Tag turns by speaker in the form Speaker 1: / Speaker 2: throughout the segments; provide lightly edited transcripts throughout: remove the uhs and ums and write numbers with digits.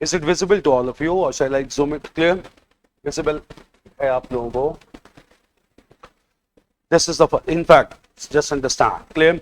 Speaker 1: Is it visible to all of you, or shall I zoom it? Clear? Visible है आप लोगों को? This is the, in fact, just understand. Clear?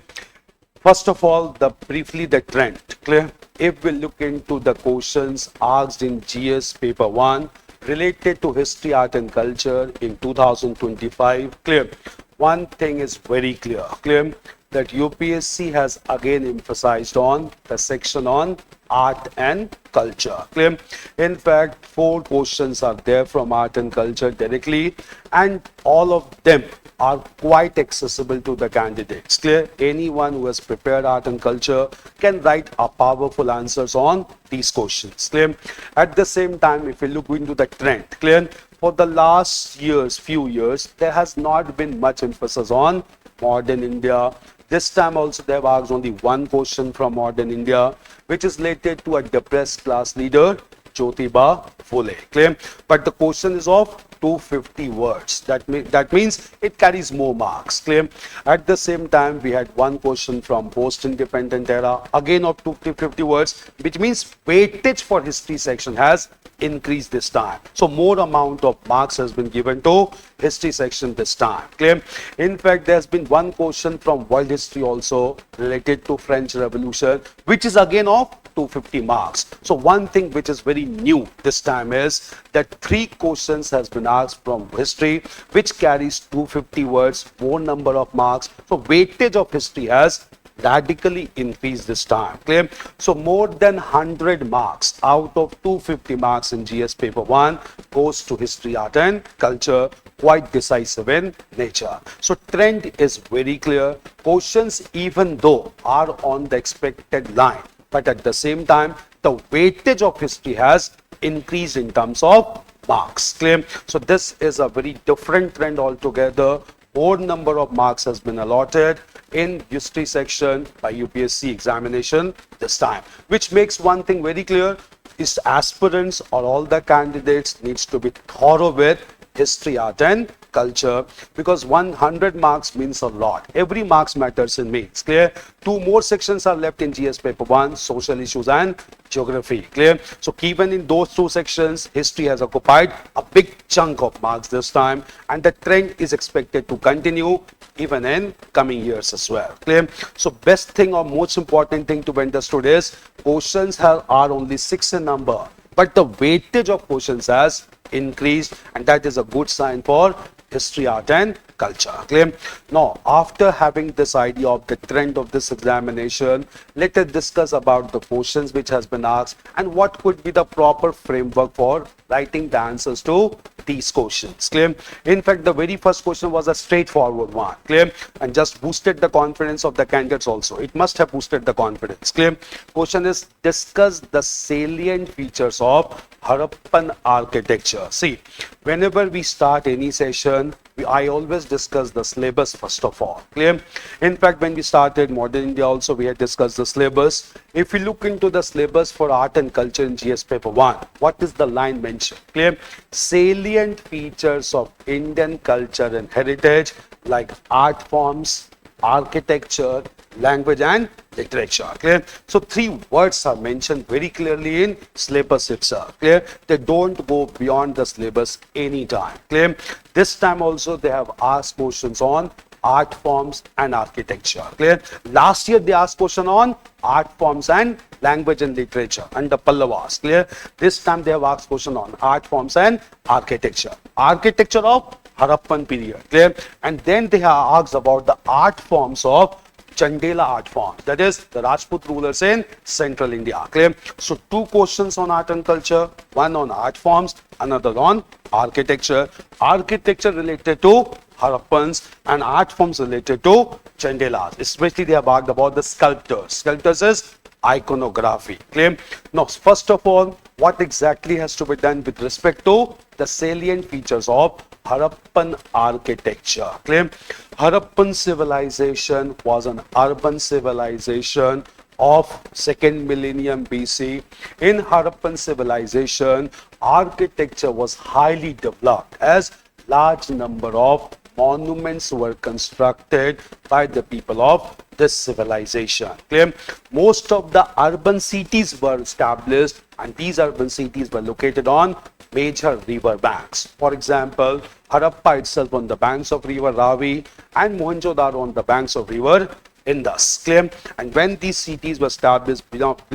Speaker 1: First of all, briefly the trend. Clear? If we look into the questions asked in GS paper 1 related to history, art and culture in 2025, clear? One thing is very clear. Clear? That UPSC has again emphasized on the section on art and culture. Clear? In fact, 4 questions are there from art and culture directly, and all of them are quite accessible to the candidates. Clear? Anyone who has prepared art and culture can write a powerful answers on these questions. Clear? At the same time, if you look into the trend, clear? For the last few years, there has not been much emphasis on modern India. This time also they have asked only one question from modern India, which is related to a depressed class leader, Jyotiba Phule. Clear? But the question is of 250 words. That means it carries more marks. Clear? At the same time, we had one question from post-independent era, again of 250 words, which means weightage for history section has increased this time. So more amount of marks has been given to history section this time. Clear? In fact, there's been one question from world history also related to French Revolution, which is again of 250 marks. So one thing which is very new this time is that 3 questions has been asked from history, which carries 250 words, more number of marks. So weightage of history has radically increased this time. Clear? So more than 100 marks out of 250 marks in GS paper 1 goes to history, art and culture, quite decisive in nature. So trend is very clear. Questions, even though are on the expected line, but at the same time, the weightage of history has increased in terms of marks. Clear? So this is a very different trend altogether. More number of marks has been allotted in history section by UPSC examination this time, which makes one thing very clear, is aspirants or all the candidates needs to be thorough with history, art and culture, because 100 marks means a lot. Every marks matters in mains. Clear? 2 more sections are left in GS paper 1, social issues and geography. Clear? So even in those 2 sections, history has occupied a big chunk of marks this time, and the trend is expected to continue even in coming years as well. Clear? So best thing or most important thing to be understood is questions are only 6 in number, but the weightage of questions has increased, and that is a good sign for history, art and culture. Clear? Now, after having this idea of the trend of this examination, let us discuss about the questions which has been asked and what could be the proper framework for writing the answers to these questions. Clear? In fact, the very first question was a straightforward one. Clear? And just boosted the confidence of the candidates also. It must have boosted the confidence. Clear? Question is, discuss the salient features of Harappan architecture. See, whenever we start any session, I always discuss the syllabus first of all. Clear? In fact, when we started modern India also, we had discussed the syllabus. If we look into the syllabus for art and culture in GS paper 1, what is the line mentioned? Clear? Salient features of Indian culture and heritage, like art forms, architecture, language and literature. Clear? So 3 words are mentioned very clearly in syllabus itself. Clear? They don't go beyond the syllabus anytime. Clear? This time also they have asked questions on art forms and architecture. Clear? Last year they asked question on art forms and language and literature under Pallavas. Clear? This time they have asked question on art forms and architecture. Architecture of Harappan period. Clear? And then they have asked about the art forms of Chandela art form, that is the Rajput rulers in central India. Clear? So 2 questions on art and culture, one on art forms, another on architecture. Architecture related to Harappans and art forms related to Chandelas. Especially they have asked about the sculptors. Sculptors is iconography. Clear? Now, first of all, what exactly has to be done with respect to the salient features of Harappan architecture? Clear? Harappan civilization was an urban civilization of 2nd millennium BC. In Harappan civilization, architecture was highly developed as large number of monuments were constructed by the people of this civilization. Clear? Most of the urban cities were established, and these urban cities were located on major river banks. For example, Harappa itself on the banks of river Ravi and Mohenjo-daro on the banks of river Indus. Clear? And when these cities were established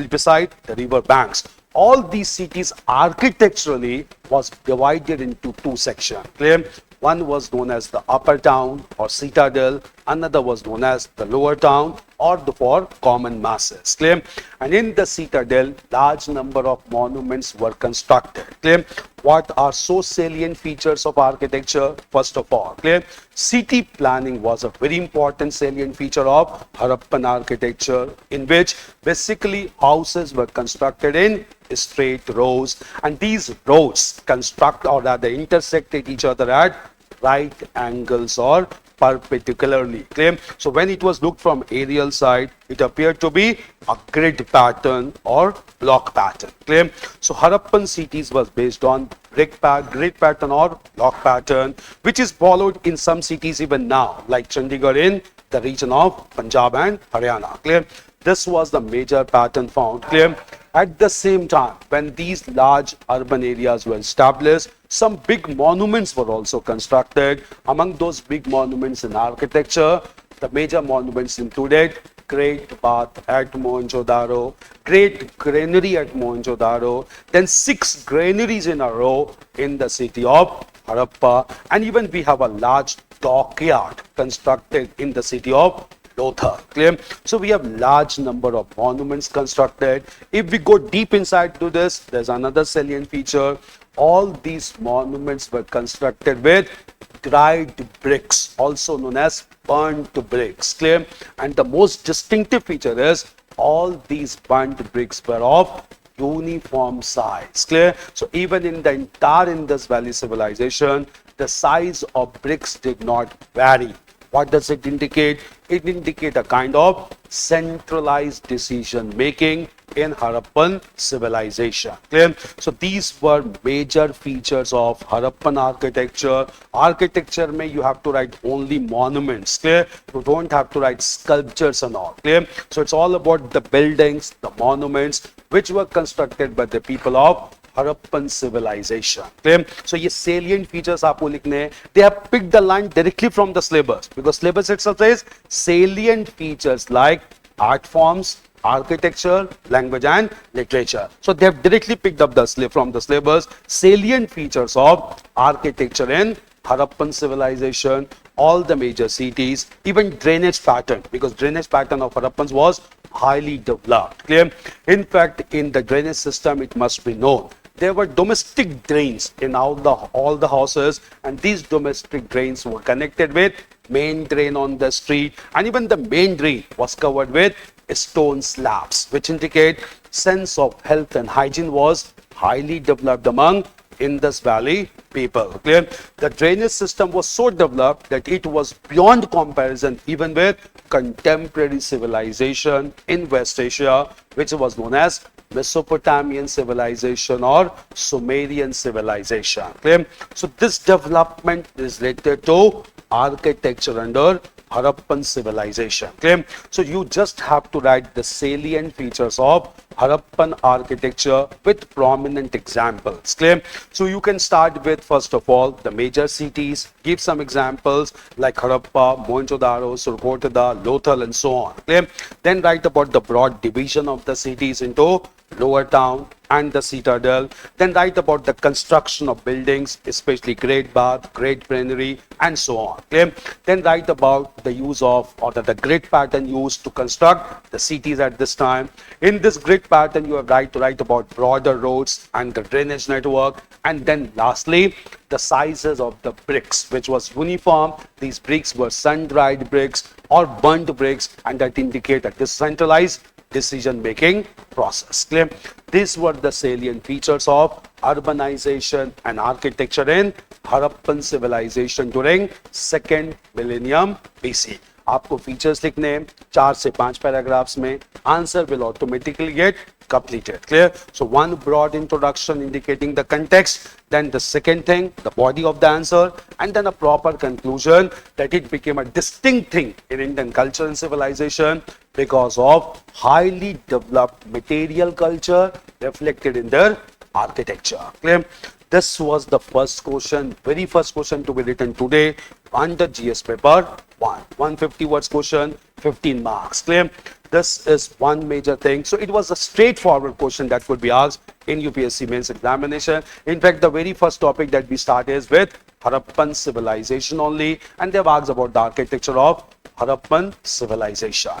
Speaker 1: beside the river banks, all these cities architecturally was divided into two sections. Clear? One was known as the upper town or citadel, another was known as the lower town or the for common masses. Clear? And in the citadel, large number of monuments were constructed. Clear? What are so salient features of architecture? First of all, clear, city planning was a very important salient feature of Harappan architecture, in which basically houses were constructed in straight rows, and these rows construct or rather intersected each other at right angles or perpendicularly. Clear? So when it was looked from aerial side, it appeared to be a grid pattern or block pattern. Clear? So Harappan cities was based on grid pattern or block pattern, which is followed in some cities even now, like Chandigarh in the region of Punjab and Haryana. Clear? This was the major pattern found. Clear? At the same time, when these large urban areas were established, some big monuments were also constructed. Among those big monuments in architecture, the major monuments included Great Bath at Mohenjo-daro, Great Granary at Mohenjo-daro, then 6 granaries in a row in the city of Harappa, and even we have a large dockyard constructed in the city of Lothar. Clear? So we have large number of monuments constructed. If we go deep inside to this, there's another salient feature. All these monuments were constructed with dried bricks, also known as burnt bricks. Clear? And the most distinctive feature is all these burnt bricks were of uniform size. Clear? So even in the entire Indus Valley civilization, the size of bricks did not vary. What does it indicate? It indicates a kind of centralized decision making in Harappan civilization. Clear? So these were major features of Harappan architecture. Architecture mein you have to write only monuments. Clear? You don't have to write sculptures and all. Clear? So it's all about the buildings, the monuments which were constructed by the people of Harappan civilization. Clear? So ये salient features आपको लिखने हैं. They have picked the line directly from the syllabus, because syllabus itself says salient features like art forms, architecture, language and literature. So they have directly picked up from the syllabus salient features of architecture in Harappan civilization, all the major cities, even drainage pattern, because drainage pattern of Harappans was highly developed. Clear? In fact, in the drainage system, it must be known, there were domestic drains in all the houses, and these domestic drains were connected with main drain on the street, and even the main drain was covered with stone slabs, which indicate sense of health and hygiene was highly developed among Indus Valley people. Clear? The drainage system was so developed that it was beyond comparison even with contemporary civilization in West Asia, which was known as Mesopotamian civilization or Sumerian civilization. Clear? So this development is related to architecture under Harappan civilization. Clear? So you just have to write the salient features of Harappan architecture with prominent examples. Clear? So you can start with, first of all, the major cities, give some examples like Harappa, Mohenjo-daro, Surkotada, Lothal and so on. Clear? Then write about the broad division of the cities into lower town and the citadel. Then write about the construction of buildings, especially Great Bath, Great Granary and so on. Clear? Then write about the use of or the grid pattern used to construct the cities at this time. In this grid pattern, you have to write about broader roads and the drainage network. And then lastly, the sizes of the bricks, which was uniform. These bricks were sun-dried bricks or burnt bricks, and that indicate a decentralized decision-making process. Clear? These were the salient features of urbanization and architecture in Harappan civilization during 2nd millennium BC. आपको features लिखने हैं 4 से 5 paragraphs में. Answer will automatically get completed. Clear? So one broad introduction indicating the context, then the second thing, the body of the answer, and then a proper conclusion that it became a distinct thing in Indian culture and civilization because of highly developed material culture reflected in their architecture. Clear? This was the first question, very first question to be written today under GS paper 1. 150 words question, 15 marks. Clear? This is one major thing. So it was a straightforward question that could be asked in UPSC Mains examination. In fact, the very first topic that we start is with Harappan civilization only, and they've asked about the architecture of Harappan civilization.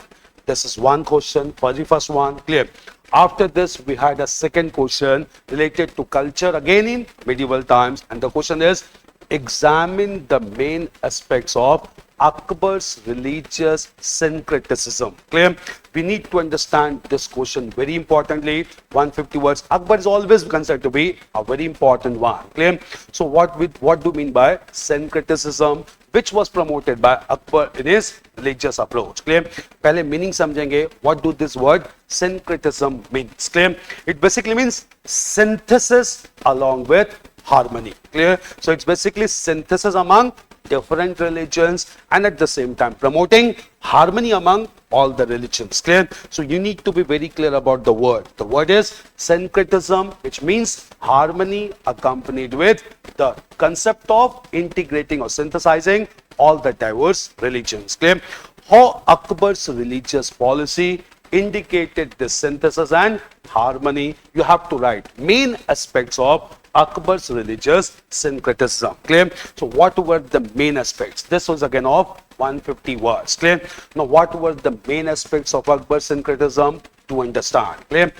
Speaker 1: This is one question, very first one. Clear? After this, we had a second question related to culture again in medieval times, and the question is, examine the main aspects of Akbar's religious syncretism. Clear? We need to understand this question very importantly. 150 words. Akbar is always considered to be a very important one. Clear? So what do we mean by syncretism, which was promoted by Akbar in his religious approach? Clear? पहले meaning समझेंगे. What do this word syncretism means? Clear? It basically means synthesis along with harmony. Clear? So it's basically synthesis among different religions and at the same time promoting harmony among all the religions. Clear? So you need to be very clear about the word. The word is syncretism, which means harmony accompanied with the concept of integrating or synthesizing all the diverse religions. Clear? How Akbar's religious policy indicated this synthesis and harmony, you have to write main aspects of Akbar's religious syncretism. Clear? So what were the main aspects? This was again of 150 words. Clear? Now what were the main aspects of Akbar's syncretism to understand? Clear?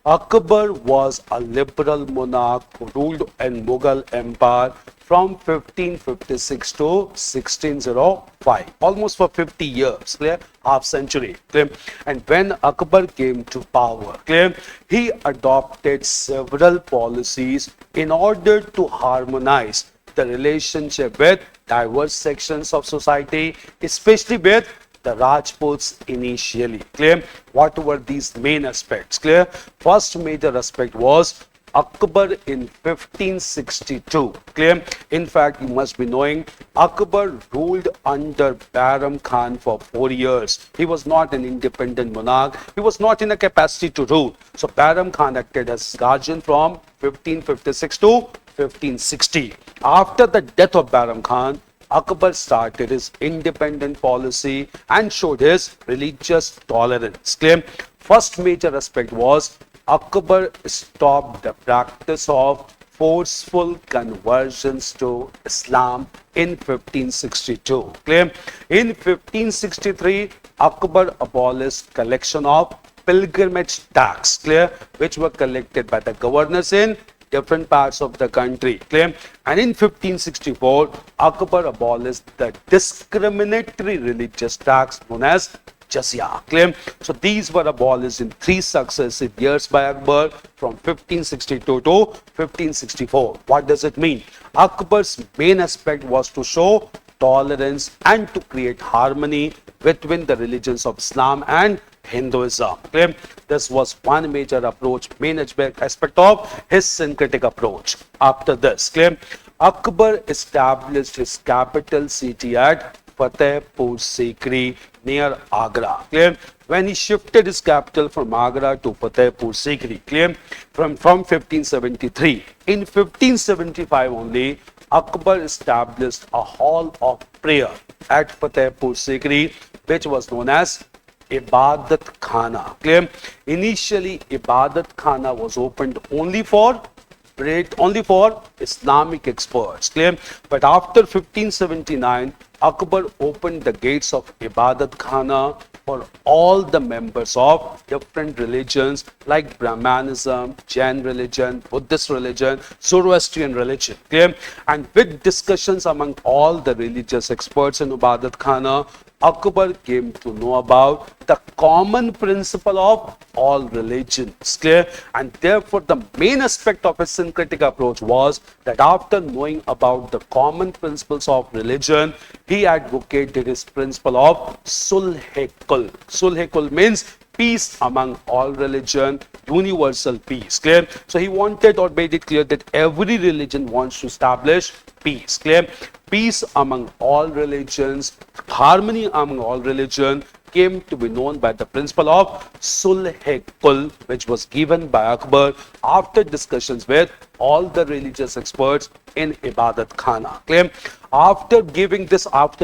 Speaker 1: Akbar was a liberal monarch who ruled in Mughal Empire from 1556 to 1605, almost for 50 years. Clear? Half century. Clear? And when Akbar came to power, clear, he adopted several policies in order to harmonize the relationship with diverse sections of society, especially with the Rajputs initially. Clear? What were these main aspects? Clear? First major aspect was Akbar in 1562. Clear? In fact, you must be knowing Akbar ruled under Bahram Khan for 4 years. He was not an independent monarch. He was not in a capacity to rule. So Bahram Khan acted as guardian from 1556 to 1560. After the death of Bahram Khan, Akbar started his independent policy and showed his religious tolerance. Clear? First major aspect was Akbar stopped the practice of forceful conversions to Islam in 1562. Clear? In 1563, Akbar abolished collection of pilgrimage tax, clear, which were collected by the governors in different parts of the country. Clear? And in 1564, Akbar abolished the discriminatory religious tax known as jizya. Clear? So these were abolished in 3 successive years by Akbar from 1562 to 1564. What does it mean? Akbar's main aspect was to show tolerance and to create harmony between the religions of Islam and Hinduism. Clear? This was one major approach, main aspect of his syncretic approach. After this, clear, Akbar established his capital city at Fatehpur Sikri near Agra. Clear? When he shifted his capital from Agra to Fatehpur Sikri, clear, from 1573. In 1575 only, Akbar established a hall of prayer at Fatehpur Sikri, which was known as Ibadat Khana. Clear? Initially, Ibadat Khana was opened only for Islamic experts. Clear? But after 1579, Akbar opened the gates of Ibadat Khana for all the members of different religions like Brahmanism, Jain religion, Buddhist religion, Zoroastrian religion. Clear? And with discussions among all the religious experts in Ibadat Khana, Akbar came to know about the common principle of all religions. Clear? And therefore, the main aspect of his syncretic approach was that after knowing about the common principles of religion, he advocated his principle of sulh-e-kul. Sulh-e-kul means peace among all religion, universal peace. Clear? So he wanted or made it clear that every religion wants to establish peace. Clear? Peace among all religions, harmony among all religion came to be known by the principle of sulh-e-kul, which was given by Akbar after discussions with all the religious experts in Ibadat Khana. Clear? After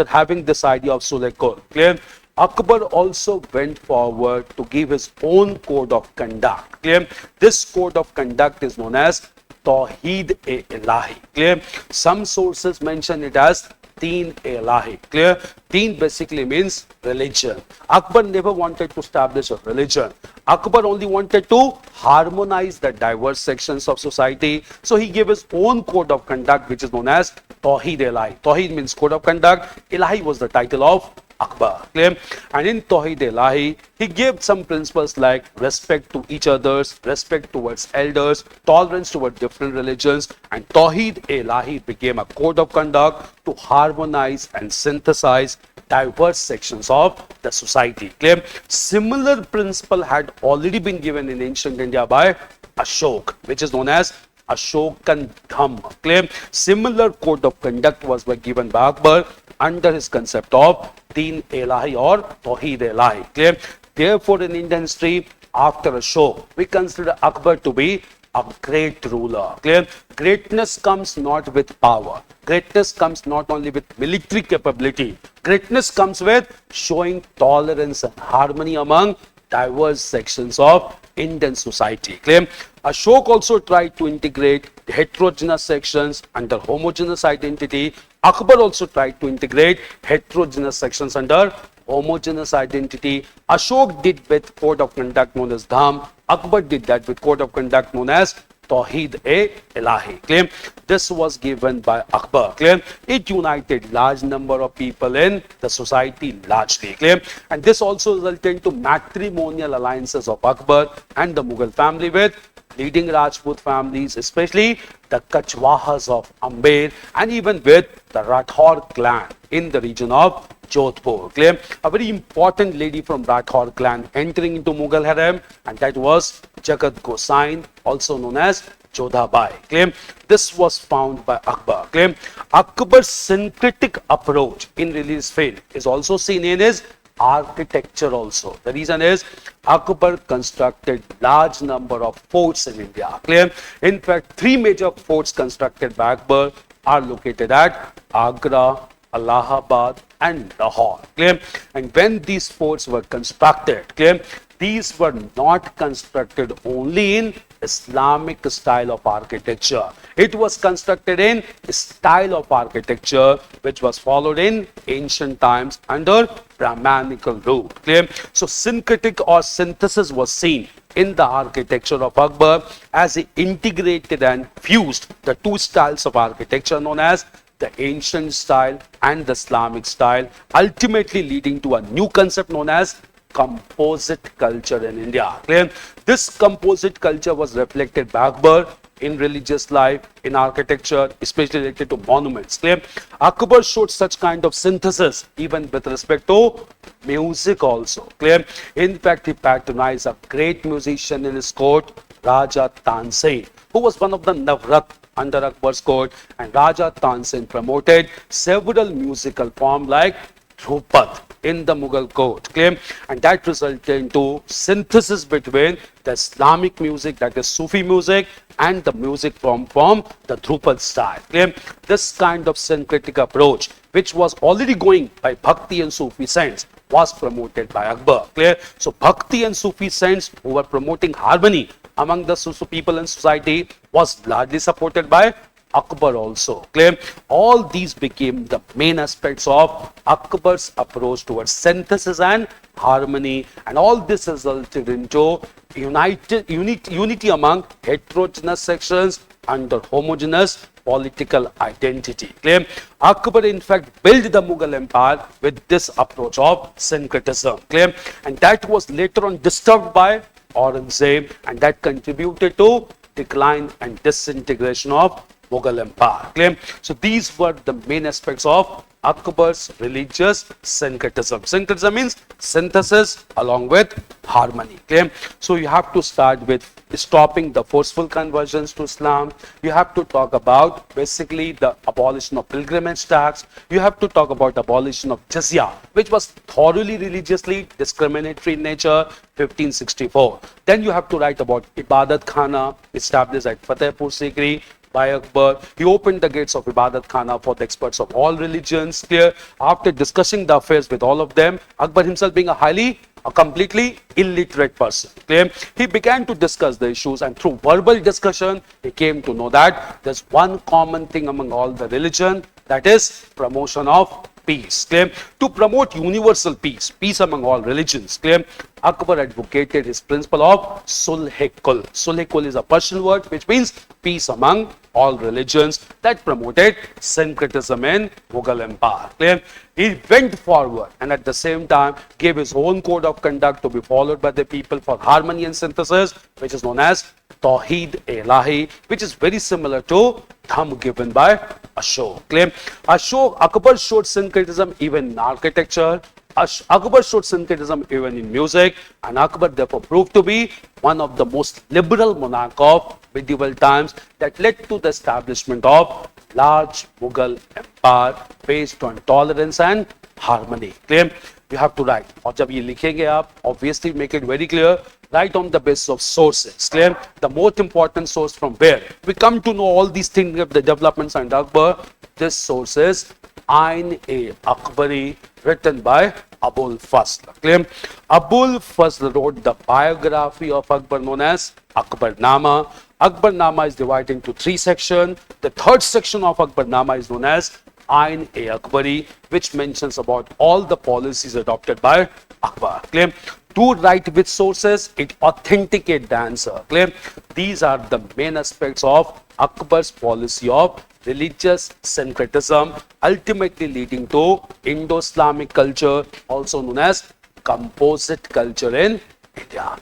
Speaker 1: having this idea of sulh-e-kul, clear? Akbar also went forward to give his own code of conduct. Clear? This code of conduct is known as Tawheed-e-Ilahi. Clear? Some sources mention it as Deen-e-Ilahi. Clear? Deen basically means religion. Akbar never wanted to establish a religion. Akbar only wanted to harmonize the diverse sections of society. So he gave his own code of conduct, which is known as Tawheed-e-Ilahi. Tawheed means code of conduct. Ilahi was the title of Akbar. Clear? And in Tawheed-e-Ilahi, he gave some principles like respect to each others, respect towards elders, tolerance towards different religions, and Tawheed-e-Ilahi became a code of conduct to harmonize and synthesize diverse sections of the society. Clear? Similar principle had already been given in ancient India by Ashok, which is known as Ashokan Dhamma. Clear? Similar code of conduct was given by Akbar under his concept of Deen-e-Ilahi or Tawheed-e-Ilahi. Clear? Therefore, in Indian history, after Ashok, we consider Akbar to be a great ruler. Clear? Greatness comes not with power. Greatness comes not only with military capability. Greatness comes with showing tolerance and harmony among diverse sections of Indian society. Clear? Ashok also tried to integrate heterogeneous sections under homogeneous identity. Akbar also tried to integrate heterogeneous sections under homogeneous identity. Ashok did with code of conduct known as Dham. Akbar did that with code of conduct known as Tawheed-e-Ilahi. Clear? This was given by Akbar. Clear? It united large number of people in the society largely. Clear? And this also resulted into matrimonial alliances of Akbar and the Mughal family with leading Rajput families, especially the Kachwahas of Amber, and even with the Rathore clan in the region of Jodhpur. Clear? A very important lady from Rathore clan entering into Mughal harem, and that was Jagat Gosain, also known as Jodhabai. Clear? This was found by Akbar. Clear? Akbar's syncretic approach in religious field is also seen in his architecture also. The reason is Akbar constructed large number of forts in India. Clear? In fact, 3 major forts constructed by Akbar are located at Agra, Allahabad and Lahore. Clear? And when these forts were constructed, clear, these were not constructed only in Islamic style of architecture. It was constructed in style of architecture which was followed in ancient times under Brahmanical route. Clear? So syncretic or synthesis was seen in the architecture of Akbar as he integrated and fused the 2 styles of architecture known as the ancient style and the Islamic style, ultimately leading to a new concept known as composite culture in India. Clear? This composite culture was reflected by Akbar in religious life, in architecture, especially related to monuments. Clear? Akbar showed such kind of synthesis even with respect to music also. Clear? In fact, he patronized a great musician in his court, Raja Tansen, who was one of the Navrat under Akbar's court, and Raja Tansen promoted several musical forms like Dhrupad in the Mughal court. Clear? And that resulted into synthesis between the Islamic music, that is Sufi music, and the music from the Dhrupad style. Clear? This kind of syncretic approach, which was already going by Bhakti and Sufi saints, was promoted by Akbar. Clear? So Bhakti and Sufi saints who were promoting harmony among the Sufi people in society was largely supported by Akbar also. Clear? All these became the main aspects of Akbar's approach towards synthesis and harmony, and all this resulted into unity among heterogeneous sections, under homogeneous political identity. Clear? Akbar in fact built the Mughal Empire with this approach of syncretism. Clear? And that was later on disturbed by Aurangzeb, and that contributed to decline and disintegration of Mughal Empire. Clear? So these were the main aspects of Akbar's religious syncretism. Syncretism means synthesis along with harmony. Clear? So you have to start with stopping the forceful conversions to Islam. You have to talk about basically the abolition of pilgrimage tax. You have to talk about abolition of jizya, which was thoroughly religiously discriminatory in nature, 1564. Then you have to write about Ibadat Khana, established at Fatehpur Sikri by Akbar. He opened the gates of Ibadat Khana for the experts of all religions. Clear? After discussing the affairs with all of them, Akbar himself being a completely illiterate person. Clear? He began to discuss the issues, and through verbal discussion, he came to know that there's one common thing among all the religion, that is promotion of peace. Clear? To promote universal peace, peace among all religions. Clear? Akbar advocated his principle of Sulh-e-Kul. Sulh-e-Kul is a Persian word which means peace among all religions, that promoted syncretism in Mughal Empire. Clear? He went forward and at the same time gave his own code of conduct to be followed by the people for harmony and synthesis, which is known as Tawheed-e-Ilahi, which is very similar to Dham given by Ashok. Clear? Akbar showed syncretism even in architecture. Akbar showed syncretism even in music, and Akbar therefore proved to be one of the most liberal monarch of medieval times, that led to the establishment of large Mughal empire based on tolerance and harmony. Clear? You have to write. और जब ये लिखेंगे आप, obviously make it very clear. Write on the basis of sources. Clear? The most important source from where we come to know all these things of the developments and Akbar. This source is Ain-e-Akbari, written by Abul Fasl. Clear? Abul Fasl wrote the biography of Akbar known as Akbarnama. Akbarnama is divided into three sections. The third section of Akbarnama is known as Ain-e-Akbari, which mentions about all the policies adopted by Akbar. Clear? To write with sources, it authenticates the answer. Clear? These are the main aspects of Akbar's policy of religious syncretism, ultimately leading to Indo-Islamic culture, also known as composite culture in India.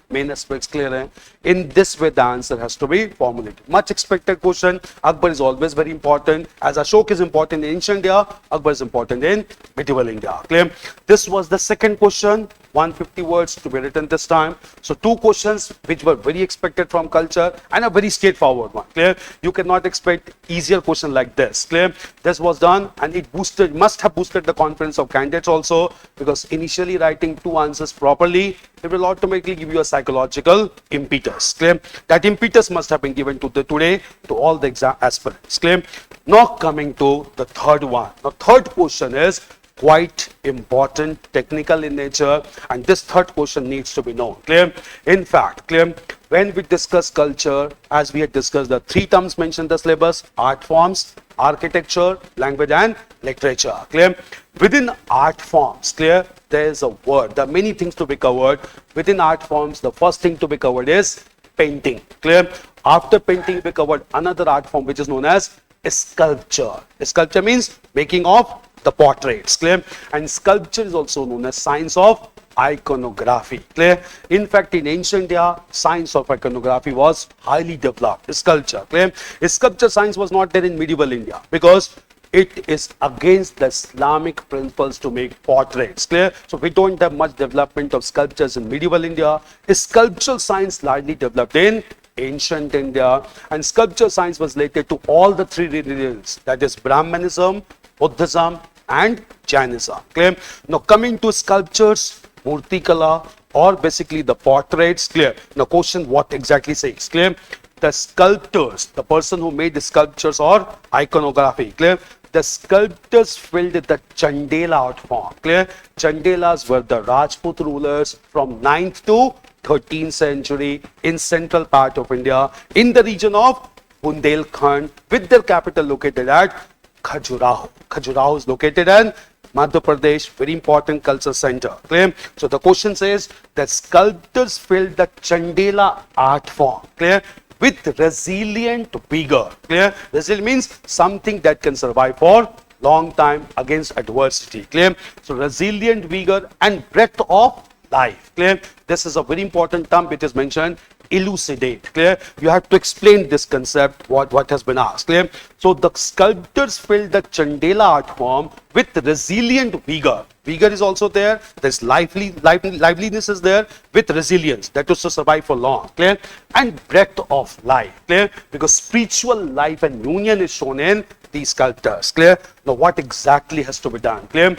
Speaker 1: Main aspects clear hai? In this way the answer has to be formulated. Much expected question. Akbar is always very important. As Ashok is important in ancient India, Akbar is important in medieval India. Clear? This was the second question. 150 words to be written this time. So two questions which were very expected from culture and a very straightforward one. Clear? You cannot expect easier question like this. Clear? This was done and it must have boosted the confidence of candidates also, because initially writing two answers properly, it will automatically give you a psychological impetus. Clear? That impetus must have been given to today to all the exam aspirants. Clear? Now coming to the third one. The third question is quite important, technical in nature, and this third question needs to be known. Clear? In fact, clear, when we discuss culture, as we had discussed the three terms mentioned in the syllabus: art forms, architecture, language and literature. Clear? Within art forms, clear, there is a word. There are many things to be covered. Within art forms, the first thing to be covered is painting. Clear? After painting, we covered another art form which is known as sculpture. Sculpture means making of the portraits. Clear? And sculpture is also known as science of iconography. Clear? In fact, in ancient India, science of iconography was highly developed. Sculpture. Clear? Sculpture science was not there in medieval India because it is against the Islamic principles to make portraits. Clear? So we don't have much development of sculptures in medieval India. Sculptural science largely developed in ancient India, and sculpture science was related to all the three religions, that is Brahmanism, Buddhism and Jainism. Clear? Now coming to sculptures, Murtikala, or basically the portraits. Clear? Now question what exactly says. Clear? The sculptors, the person who made the sculptures or iconography. Clear? The sculptors filled the Chandela art form. Clear? Chandelas were the Rajput rulers from 9th to 13th century in central part of India, in the region of Bundelkhand, with their capital located at Khajuraho. Khajuraho is located in Madhya Pradesh, very important cultural center. Clear? So the question says that sculptors filled the Chandela art form. Clear? with resilient vigor. Clear? Resilient means something that can survive for long time against adversity. Clear? So resilient vigor and breadth of life. Clear? This is a very important term which is mentioned. Elucidate. Clear? You have to explain this concept, what has been asked. Clear? So the sculptors filled the Chandela art form with resilient vigor. Vigor is also there. There's liveliness is there with resilience. That was to survive for long. Clear? And breadth of life. Clear? Because spiritual life and union is shown in these sculptures. Clear? Now what exactly has to be done? Clear?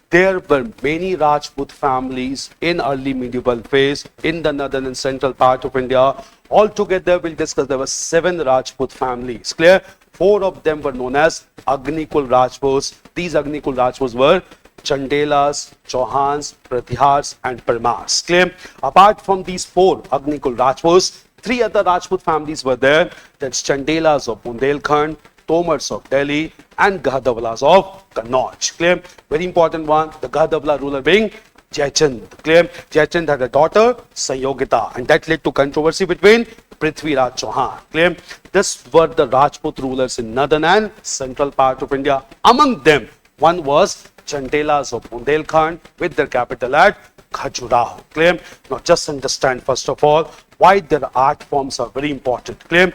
Speaker 1: There were many Rajput families in early medieval phase in the northern and central part of India. Altogether, we'll discuss there were 7 Rajput families. Clear? 4 of them were known as Agnikul Rajputs. These Agnikul Rajputs were Chandelas, Chauhans, Pratihars and Parmars. Clear? Apart from these 4 Agnikul Rajputs, 3 other Rajput families were there. That's Chandelas of Bundelkhand, Tomars of Delhi and Gahadwalas of Kannauj. Clear? Very important one. The Gahadwala ruler being Jaichand. Clear? Jaichand had a daughter, Sanyogita, and that led to controversy between Prithviraj Chauhan. Clear? This were the Rajput rulers in northern and central part of India. Among them, one was Chandelas of Bundelkhand with their capital at Khajuraho. Clear? Now just understand first of all why their art forms are very important. Clear?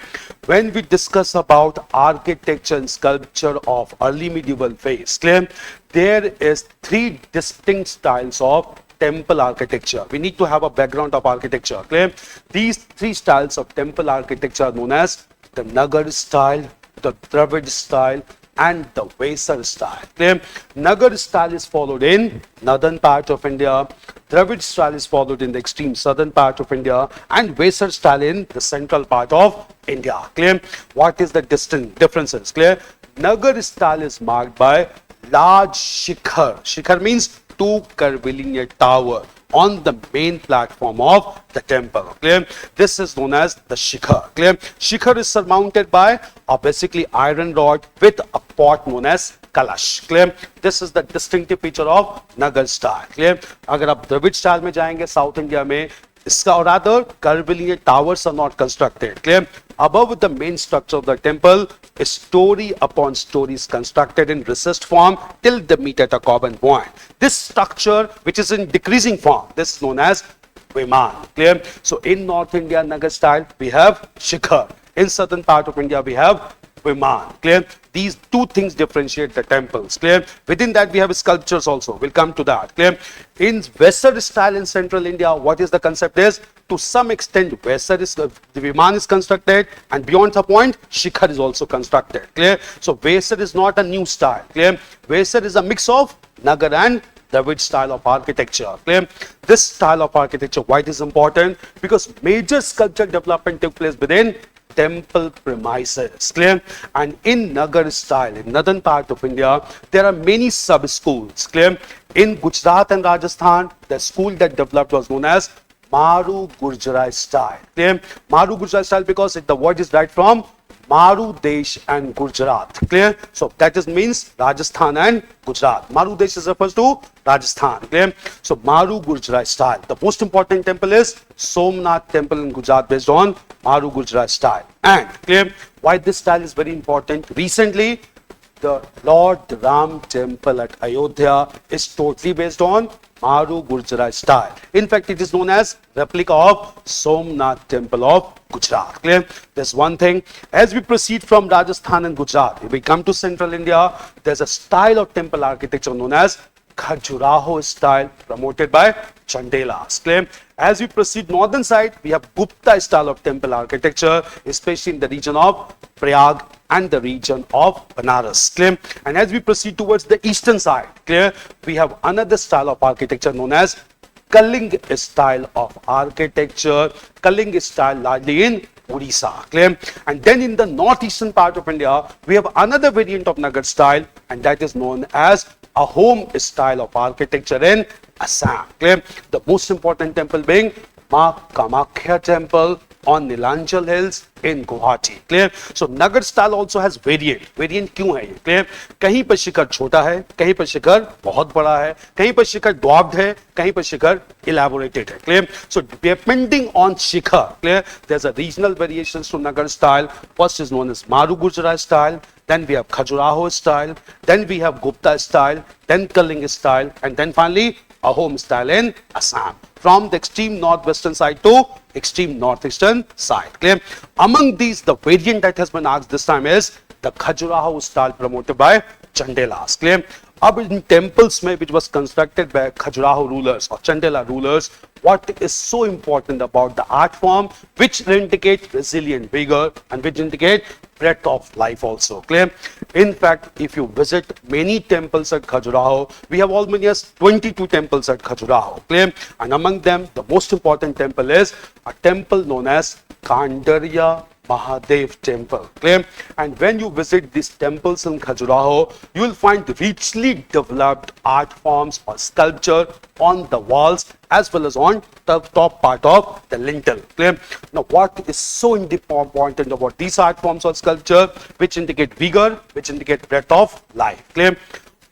Speaker 1: When we discuss about architecture and sculpture of early medieval phase, clear, there is 3 distinct styles of temple architecture. We need to have a background of architecture. Clear? These 3 styles of temple architecture are known as the Nagar style, the Dravid style and the Vesar style. Clear? Nagar style is followed in northern part of India. Dravid style is followed in the extreme southern part of India and Vesar style in the central part of India. Clear? What is the distinct differences? Clear? Nagar style is marked by large shikhar. Shikhar means 2 curvilinear tower on the main platform of the temple. Clear? This is known as the shikhar. Clear? Shikhar is surmounted by a basically iron rod with a pot known as kalash. Clear? This is the distinctive feature of Nagar style. Clear? अगर आप Dravid style में जाएंगे south India में, इसका और rather curvilinear towers are not constructed. Clear? Above the main structure of the temple, a story upon story is constructed in recessed form till they meet at a common point. This structure, which is in decreasing form, this is known as Viman. Clear? So in North India, Nagar style, we have Shikhar. In southern part of India, we have Viman. Clear? These 2 things differentiate the temples. Clear? Within that, we have sculptures also. We'll come to that. Clear? In Vesar style in central India, what is the concept is, to some extent, Vesar is, the Viman is constructed and beyond the point, Shikhar is also constructed. Clear? So Vesar is not a new style. Clear? Vesar is a mix of Nagar and Dravid style of architecture. Clear? This style of architecture, why it is important? Because major sculpture development took place within temple premises. Clear? And in Nagar style, in northern part of India, there are many sub-schools. Clear? In Gujarat and Rajasthan, the school that developed was known as Maru Gurjarai style. Clear? Maru Gurjarai style because the word is right from Maru Desh and Gujarat. Clear? So that is means Rajasthan and Gujarat. Maru Desh is refers to Rajasthan. Clear? So Maru Gurjarai style. The most important temple is Somnath temple in Gujarat based on Maru Gurjarai style. And clear? Why this style is very important? Recently, the Lord Ram temple at Ayodhya is totally based on Maru Gurjarai style. In fact, it is known as replica of Somnath temple of Gujarat. Clear? There's one thing. As we proceed from Rajasthan and Gujarat, if we come to central India, there's a style of temple architecture known as Khajuraho style promoted by Chandelas. Clear? As we proceed northern side, we have Gupta style of temple architecture, especially in the region of Prayag and the region of Banaras. Clear? And as we proceed towards the eastern side, clear, we have another style of architecture known as Kaling style of architecture. Kaling style largely in Odisha. Clear? And then in the northeastern part of India, we have another variant of Nagar style, and that is known as a home style of architecture in Assam. Clear? The most important temple being Ma Kamakhya temple on Nilanchal Hills in Guwahati. Clear? So Nagar style also has variant. Variant क्यों है ये? Clear? कहीं पर शिखर छोटा है, कहीं पर शिखर बहुत बड़ा है, कहीं पर शिखर dwarfed है, कहीं पर शिखर elaborated है. Clear? So depending on Shikhar, clear? There's a regional variations to Nagar style. First is known as Maru Gujrat style. Then we have Khajuraho style. Then we have Gupta style. Then Kalinga style. And then finally Ahom style in Assam. From the extreme northwestern side to extreme northeastern side. Clear? Among these, the variant that has been asked this time is the Khajuraho style promoted by Chandelas. Clear? Up in temples which was constructed by Khajuraho rulers or Chandela rulers, what is so important about the art form, which indicate resilient vigor and which indicate breadth of life also. Clear? In fact, if you visit many temples at Khajuraho, we have almost 22 temples at Khajuraho. Clear? And among them, the most important temple is a temple known as Kandarya Mahadev temple. Clear? And when you visit these temples in Khajuraho, you will find richly developed art forms or sculpture on the walls as well as on the top part of the lintel. Clear? Now, what is so important about these art forms or sculpture, which indicate vigor, which indicate breadth of life? Clear?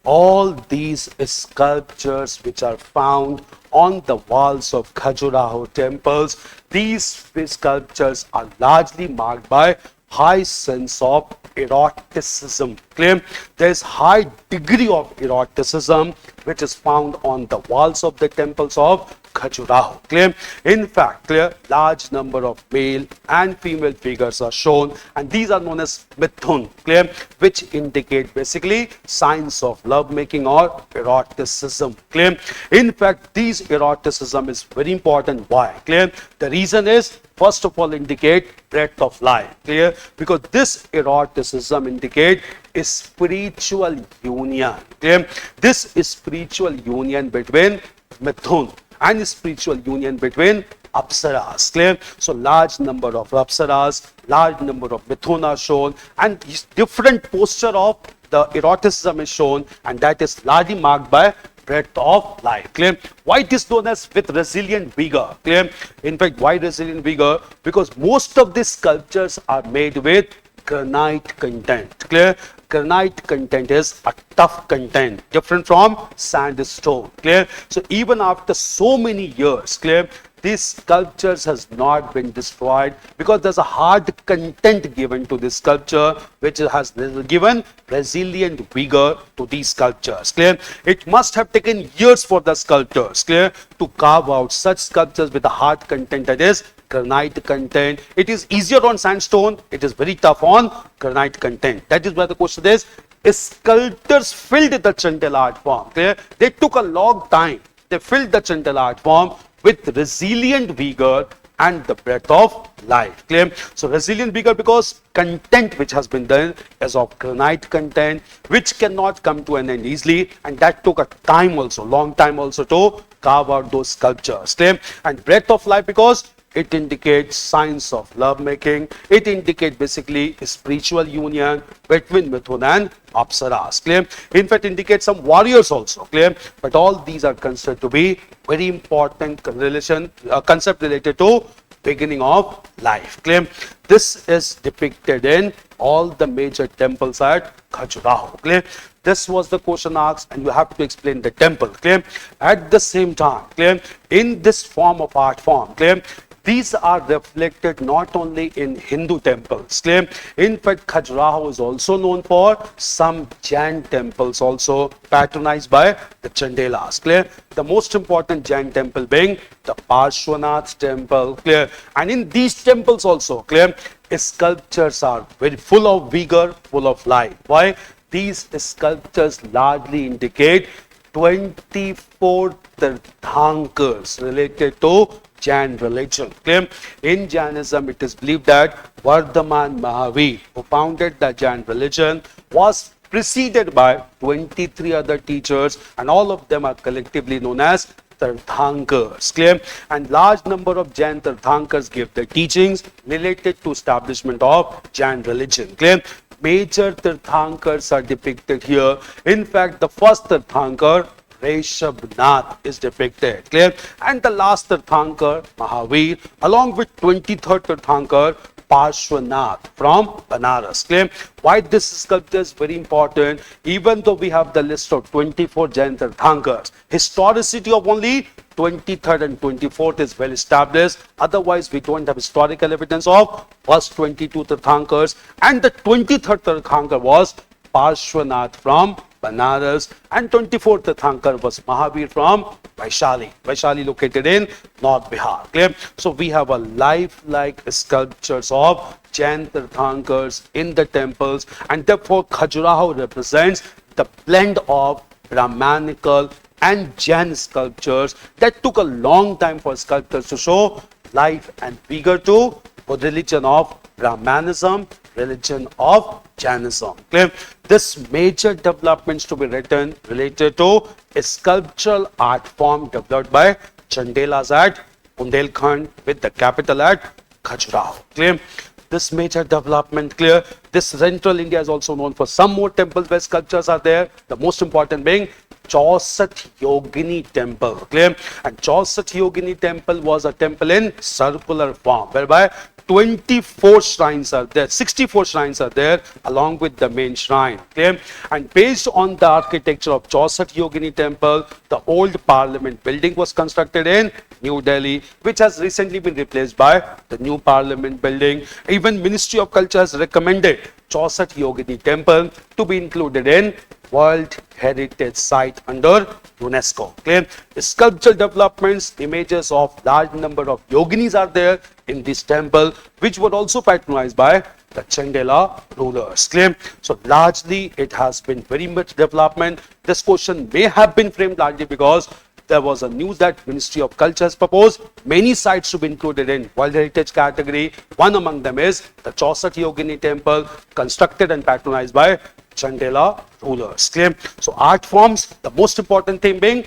Speaker 1: All these sculptures which are found on the walls of Khajuraho temples, these sculptures are largely marked by high sense of eroticism. Clear? There is high degree of eroticism which is found on the walls of the temples of Khajuraho. Clear? In fact, clear, large number of male and female figures are shown, and these are known as mithun. Clear? Which indicate basically signs of love making or eroticism. Clear? In fact, these eroticism is very important. Why? Clear? The reason is, first of all, indicate breadth of life. Clear? Because this eroticism indicate a spiritual union. Clear? This is spiritual union between mithun and spiritual union between apsaras. Clear? So large number of apsaras, large number of mithun are shown, and different posture of the eroticism is shown, and that is largely marked by breadth of life. Clear? Why it is known as with resilient vigor? Clear? In fact, why resilient vigor? Because most of these sculptures are made with granite content. Clear? Granite content is a tough content, different from sandstone. Clear? So even after so many years, clear, these sculptures has not been destroyed because there's a hard content given to this sculpture which has given resilient vigor to these sculptures. Clear? It must have taken years for the sculptors, clear, to carve out such sculptures with a hard content, that is granite content. It is easier on sandstone, it is very tough on granite content. That is why the question is, sculptors filled the Chandela art form. Clear? They took a long time. They filled the Chandela art form with resilient vigor and the breadth of life. Clear? So resilient vigor because content which has been done is of granite content which cannot come to an end easily, and that took a time also, long time also to carve out those sculptures. Clear? And breadth of life because it indicates signs of love making. It indicates basically a spiritual union between Mithun and Apsaras. Clear? In fact, indicates some warriors also. Clear? But all these are considered to be very important concept related to beginning of life. Clear? This is depicted in all the major temples at Khajuraho. Clear? This was the question asked, and you have to explain the temple. Clear? At the same time, clear, in this form of art form, clear, these are reflected not only in Hindu temples. Clear? In fact, Khajuraho is also known for some Jain temples also patronized by the Chandelas. Clear? The most important Jain temple being the Parshwanath temple. Clear? And in these temples also, clear, sculptures are very full of vigor, full of life. Why? These sculptures largely indicate 24 Tirthankars related to Jain religion. Clear? In Jainism, it is believed that Vardhaman Mahavir, who founded the Jain religion, was preceded by 23 other teachers, and all of them are collectively known as Tirthankars. Clear? And large number of Jain Tirthankars give their teachings related to establishment of Jain religion. Clear? Major Tirthankars are depicted here. In fact, the first Tirthankar, Rishabhnath is depicted. Clear? And the last Tirthankar, Mahavir, along with 23rd Tirthankar, Parshvanath from Banaras. Clear? Why this sculpture is very important? Even though we have the list of 24 Jain Tirthankars, historicity of only 23rd and 24th is well established. Otherwise, we don't have historical evidence of first 22 Tirthankars, and the 23rd Tirthankar was Parshvanath from Banaras, and 24th Tirthankar was Mahavir from Vaishali. Vaishali located in North Bihar. Clear? So we have a lifelike sculptures of Jain Tirthankars in the temples, and therefore Khajuraho represents the blend of Brahmanical and Jain sculptures that took a long time for sculptors to show life and vigor to religion of Brahmanism, religion of Jainism. Clear? This major developments to be written related to a sculptural art form developed by Chandelas at Bundelkhand with the capital at Khajuraho. Clear? This major development, clear? This central India is also known for some more temples where sculptures are there. The most important being Chausat Yogini temple. Clear? And Chausat Yogini temple was a temple in circular form, whereby 24 shrines are there, 64 shrines are there along with the main shrine. Clear? And based on the architecture of Chausat Yogini temple, the old parliament building was constructed in New Delhi, which has recently been replaced by the new parliament building. Even Ministry of Culture has recommended Chausat Yogini temple to be included in World Heritage Site under UNESCO. Clear? Sculptural developments, images of large number of yoginis are there in this temple, which were also patronized by the Chandela rulers. Clear? So largely it has been very much development. This question may have been framed largely because there was a news that Ministry of Culture has proposed many sites to be included in World Heritage category. One among them is the Chausat Yogini temple, constructed and patronized by Chandela rulers. Clear? So art forms, the most important thing being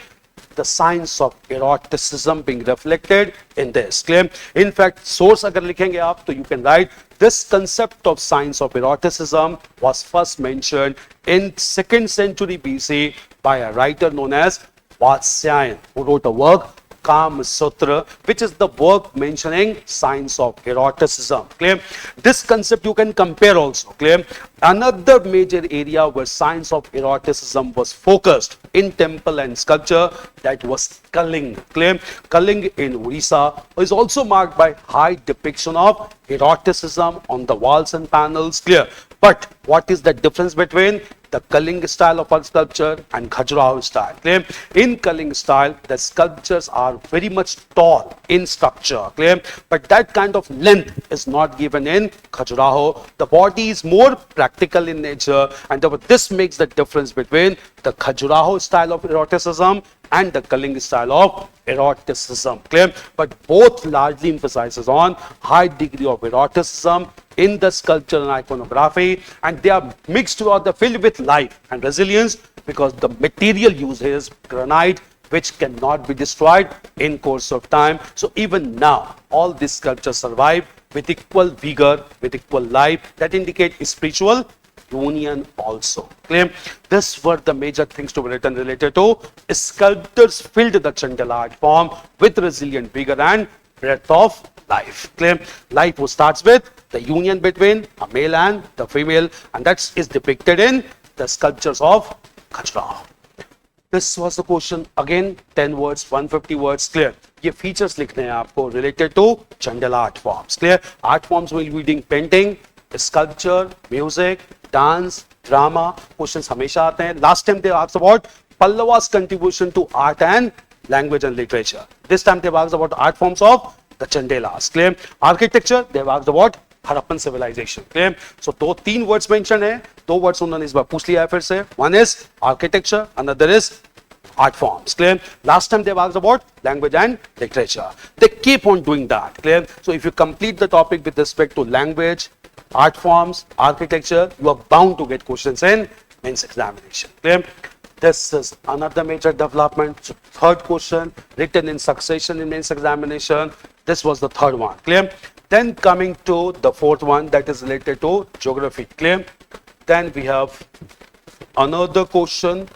Speaker 1: the science of eroticism being reflected in this. Clear? In fact, source agar likhenge aap, to you can write this concept of science of eroticism was first mentioned in 2nd century BC by a writer known as Vatsyayan, who wrote a work Kama Sutra, which is the work mentioning science of eroticism. Clear? This concept you can compare also. Clear? Another major area where science of eroticism was focused in temple and sculpture, that was Kaling. Clear? Kaling in Orissa is also marked by high depiction of eroticism on the walls and panels. Clear? But what is the difference between the Kaling style of art sculpture and Khajuraho style? Clear? In Kaling style, the sculptures are very much tall in structure. Clear? But that kind of length is not given in Khajuraho. The body is more practical in nature, and therefore this makes the difference between the Khajuraho style of eroticism and the Kaling style of eroticism. Clear? But both largely emphasizes on high degree of eroticism in the sculpture and iconography, and they are mixed or they're filled with life and resilience because the material used is granite, which cannot be destroyed in course of time. So even now, all these sculptures survive with equal vigor, with equal life, that indicate spiritual union also. Clear? These were the major things to be written related to sculptors filled the Chandela art form with resilient vigor and breadth of life. Clear? Life starts with the union between a male and the female, and that is depicted in the sculptures of Khajuraho. This was the question. Again, 10 words, 150 words. Clear? ये features लिखने हैं आपको related to Chandela art forms. Clear? Art forms will be reading painting, sculpture, music, dance, drama. Questions हमेशा आते हैं. Last time they asked about Pallava's contribution to art and language and literature. This time they've asked about art forms of the Chandelas. Clear? Architecture, they've asked about Harappan civilization. Clear? So दो तीन words mentioned है, दो words उन्होंने इस बार पूछ लिया है फिर से. One is architecture, another is art forms. Clear? Last time they've asked about language and literature. They keep on doing that. Clear? So if you complete the topic with respect to language, art forms, architecture, you are bound to get questions in mains examination. Clear? This is another major development. So third question written in succession in mains examination. This was the third one. Clear? Then coming to the fourth one, that is related to geography. Clear? Then we have another question.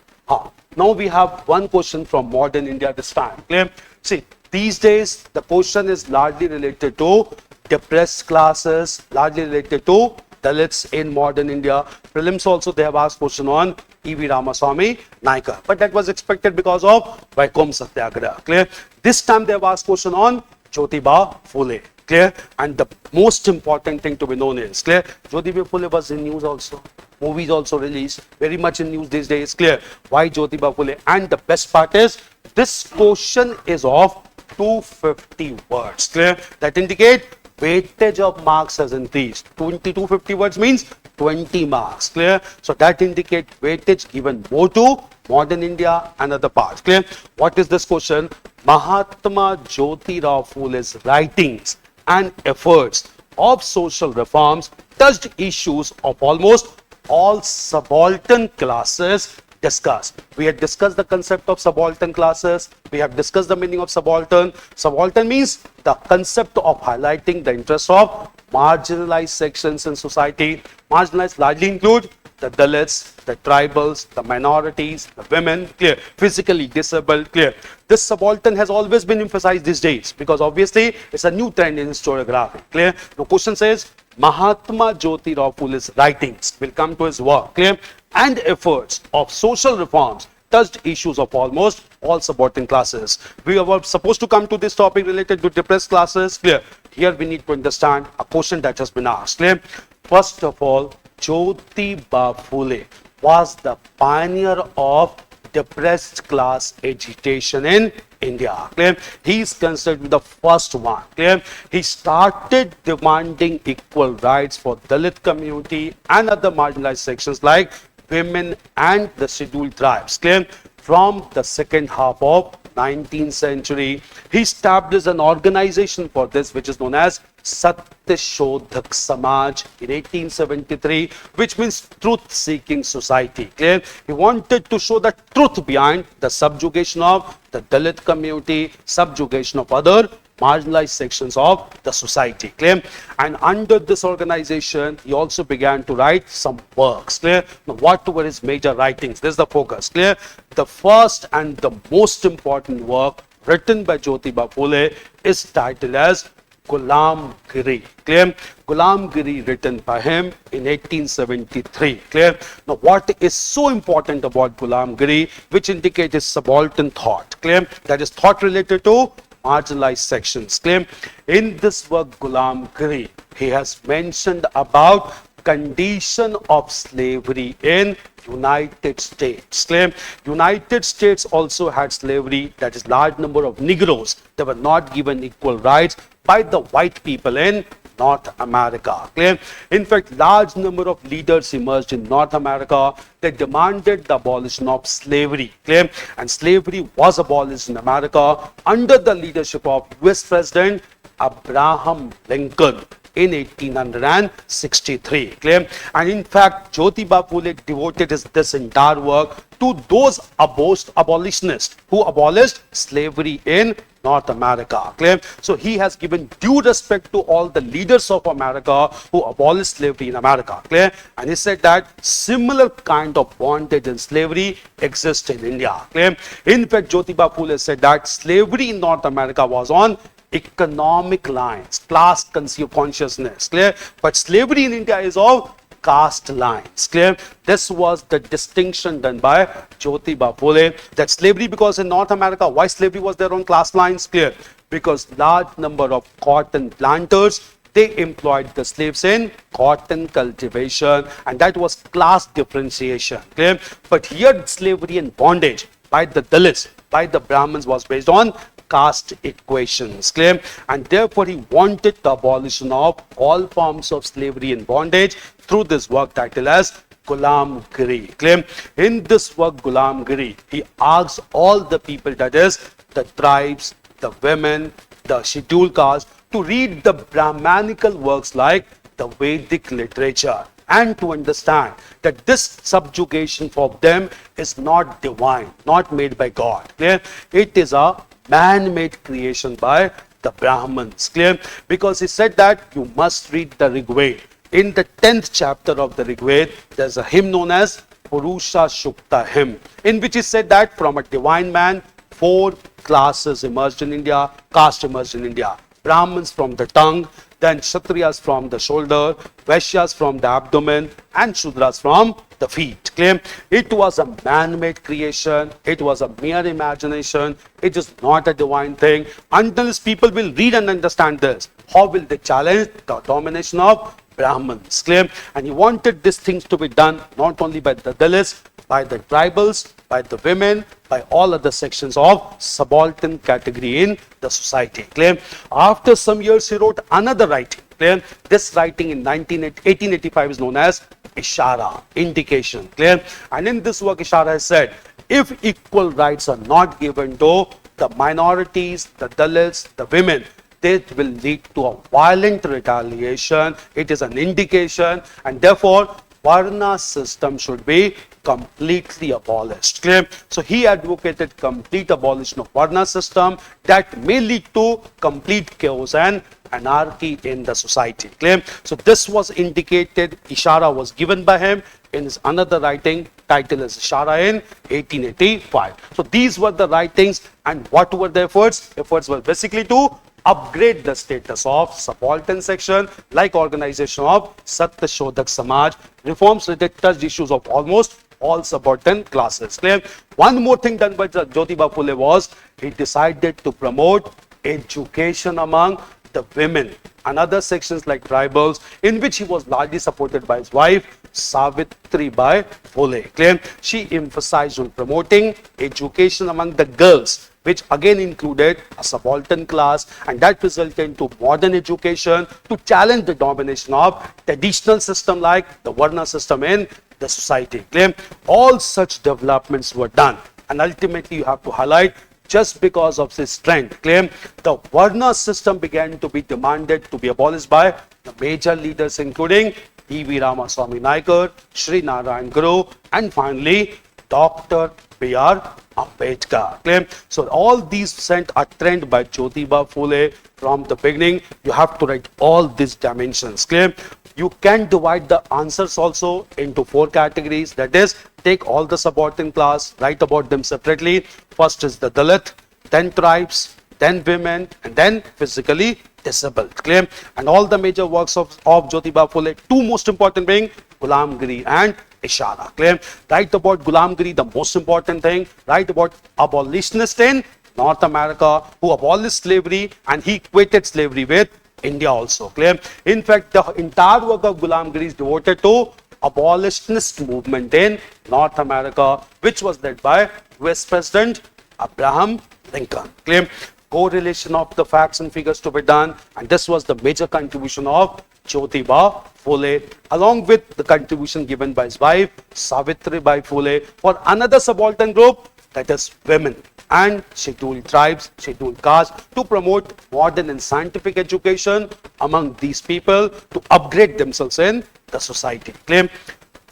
Speaker 1: Now we have one question from modern India this time. Clear? See, these days the question is largely related to depressed classes, largely related to Dalits in modern India. Prelims also they have asked question on E.V. Ramaswamy Naikar, but that was expected because of Vaikom Satyagraha. Clear? This time they have asked question on Jyotiba Phule. Clear? And the most important thing to be known is, clear, Jyotiba Phule was in news also. Movies also released, very much in news these days. Clear? Why Jyotiba Phule? And the best part is, this question is of 250 words. Clear? That indicate weightage of marks has increased. 250 words means 20 marks. Clear? So that indicate weightage given more to modern India and other parts. Clear? What is this question? Mahatma Jyotirao Phule's writings and efforts of social reforms touched issues of almost all subaltern classes discussed. We had discussed the concept of subaltern classes. We have discussed the meaning of subaltern. Subaltern means the concept of highlighting the interests of marginalized sections in society. Marginalized largely include the Dalits, the tribals, the minorities, the women, clear, physically disabled, clear. This subaltern has always been emphasized these days because obviously it's a new trend in historiography, clear. The question says Mahatma Jyotirao Phule's writings, will come to his work, clear, and efforts of social reforms touched issues of almost all subaltern classes. We were supposed to come to this topic related to depressed classes, clear. Here we need to understand a question that has been asked, clear. First of all, Jyotiba Phule was the pioneer of depressed class agitation in India. Clear? He is considered the first one. Clear? He started demanding equal rights for Dalit community and other marginalized sections like women and the scheduled tribes. Clear? From the second half of 19th century, he established an organization for this which is known as Satyashodhak Samaj in 1873, which means truth-seeking society. Clear? He wanted to show the truth behind the subjugation of the Dalit community, subjugation of other marginalized sections of the society. Clear? And under this organization, he also began to write some works. Clear? Now, what were his major writings? This is the focus. Clear? The first and the most important work written by Jyotiba Phule is titled as Gulamgiri. Clear? Gulamgiri, written by him in 1873. Clear? Now, what is so important about Gulamgiri, which indicates his subaltern thought? Clear? That is thought related to marginalized sections. Clear? In this work, Gulamgiri, he has mentioned about condition of slavery in United States. Clear? United States also had slavery, that is large number of Negroes that were not given equal rights by the white people in North America. Clear? In fact, large number of leaders emerged in North America. They demanded the abolition of slavery. Clear? And slavery was abolished in America under the leadership of US President Abraham Lincoln in 1863. Clear? And in fact, Jyotiba Phule devoted this entire work to those abolitionists who abolished slavery in North America. Clear? So he has given due respect to all the leaders of America who abolished slavery in America. Clear? And he said that similar kind of bondage and slavery exists in India. Clear? In fact, Jyotiba Phule said that slavery in North America was on economic lines, class consciousness. Clear? But slavery in India is of caste lines. Clear? This was the distinction done by Jyotiba Phule, that slavery, because in North America, why slavery was there on class lines? Clear? Because large number of cotton planters, they employed the slaves in cotton cultivation, and that was class differentiation. Clear? But here slavery and bondage by the Dalits, by the Brahmins, was based on caste equations. Clear? And therefore he wanted the abolition of all forms of slavery and bondage through this work titled as Gulamgiri. Clear? In this work Gulamgiri, he asks all the people, that is the tribes, the women, the scheduled caste, to read the Brahmanical works like the Vedic literature, and to understand that this subjugation for them is not divine, not made by God. Clear? It is a man-made creation by the Brahmins. Clear? Because he said that you must read the Rig Veda. In the 10th chapter of the Rig Veda, there's a hymn known as Purusha Shukta hymn, in which is said that from a divine man, four classes emerged in India, caste emerged in India. Brahmins from the tongue, then Kshatriyas from the shoulder, Vaishyas from the abdomen, and Shudras from the feet. Claim it was a man-made creation, it was a mere imagination, it is not a divine thing. Until people will read and understand this, how will they challenge the domination of Brahmins? Claim, and he wanted these things to be done not only by the Dalits, by the tribals, by the women, by all other sections of subaltern category in the society. Claim, after some years he wrote another writing. Claim, this writing in 1885 is known as Ishara, indication. Clear? And in this work, Ishara has said, if equal rights are not given to the minorities, the Dalits, the women, it will lead to a violent retaliation. It is an indication, and therefore Varna system should be completely abolished. Clear? So he advocated complete abolition of Varna system that may lead to complete chaos and anarchy in the society. Clear? So this was indicated, Ishara was given by him in his another writing, title is Ishara, in 1885. So these were the writings, and what were the efforts? Efforts were basically to upgrade the status of subaltern section, like organization of Satya Shodhak Samaj. Reforms that touched issues of almost all subaltern classes. Clear? One more thing done by Jyotiba Phule was, he decided to promote education among the women and other sections like tribals, in which he was largely supported by his wife, Savitribai Phule. Clear? She emphasized on promoting education among the girls, which again included a subaltern class, and that resulted into modern education to challenge the domination of traditional system like the Varna system in the society. Clear? All such developments were done, and ultimately you have to highlight, just because of this trend, claim the Varna system began to be demanded to be abolished by the major leaders, including E.V. Ramaswamy Naikar, Sri Narayan Guru, and finally Dr. B.R. Ambedkar. Claim so all these sent a trend by Jyotiba Phule from the beginning. You have to write all these dimensions. Claim you can divide the answers also into four categories. That is, take all the subaltern class, write about them separately. First is the Dalit, then tribes, then women, and then physically disabled. Claim and all the major works of Jyotiba Phule, two most important being Gulamgiri and Ishara. Claim write about Gulamgiri, the most important thing. Write about abolitionist in North America who abolished slavery, and he equated slavery with India also. Clear? In fact, the entire work of Gulamgiri is devoted to abolitionist movement in North America, which was led by US President Abraham Lincoln. Clear? Correlation of the facts and figures to be done, and this was the major contribution of Jyotiba Phule, along with the contribution given by his wife Savitribai Phule for another subaltern group, that is women and scheduled tribes, scheduled castes, to promote modern and scientific education among these people to upgrade themselves in the society. Clear?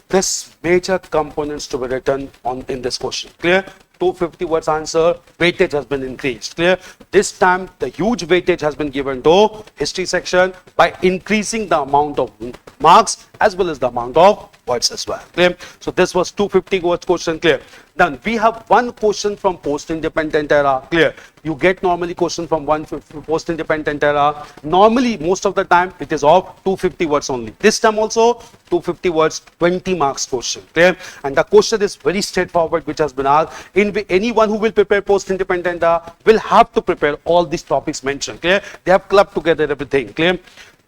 Speaker 1: This major components to be written on in this question. Clear? 250 words answer, weightage has been increased. Clear? This time the huge weightage has been given to history section by increasing the amount of marks as well as the amount of words as well. Clear? So this was 250 words question. Clear? Then we have one question from post-independent era. Clear? You get normally question from one post-independent era. Normally, most of the time, it is of 250 words only. This time also, 250 words, 20 marks question. Clear? And the question is very straightforward, which has been asked. Anyone who will prepare post-independent era will have to prepare all these topics mentioned. Clear? They have clubbed together everything. Clear?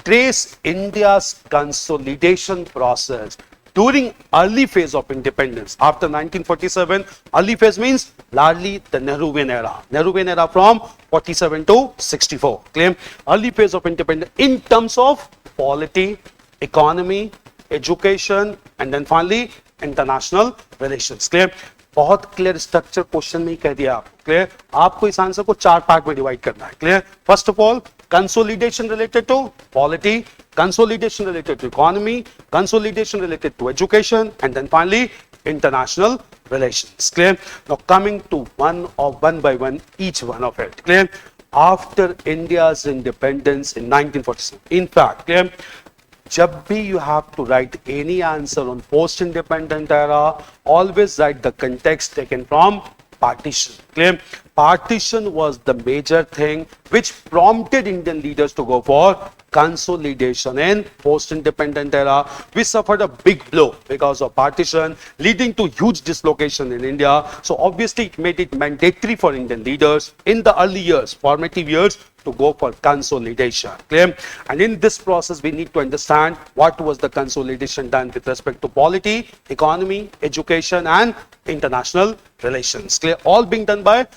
Speaker 1: Trace India's consolidation process during early phase of independence. After 1947, early phase means largely the Nehruvian era. Nehruvian era from 47 to 64. Claim early phase of independence in terms of polity, economy, education, and then finally international relations. Claim बहुत clear structure question में ही कह दिया आपको. Clear? आपको इस answer को चार part में डिवाइड करना है. Clear? First of all, consolidation related to polity, consolidation related to economy, consolidation related to education, and then finally international relations. Clear? Now coming to one by one each one of it. Clear? After India's independence in 1947, in fact, clear, जब भी you have to write any answer on post-independent era, always write the context taken from partition. Clear? Partition was the major thing which prompted Indian leaders to go for consolidation in post-independent era. We suffered a big blow because of partition, leading to huge dislocation in India. So obviously it made it mandatory for Indian leaders in the early years, formative years, to go for consolidation. Clear? And in this process, we need to understand what was the consolidation done with respect to polity, economy, education, and international relations. Clear? All being done by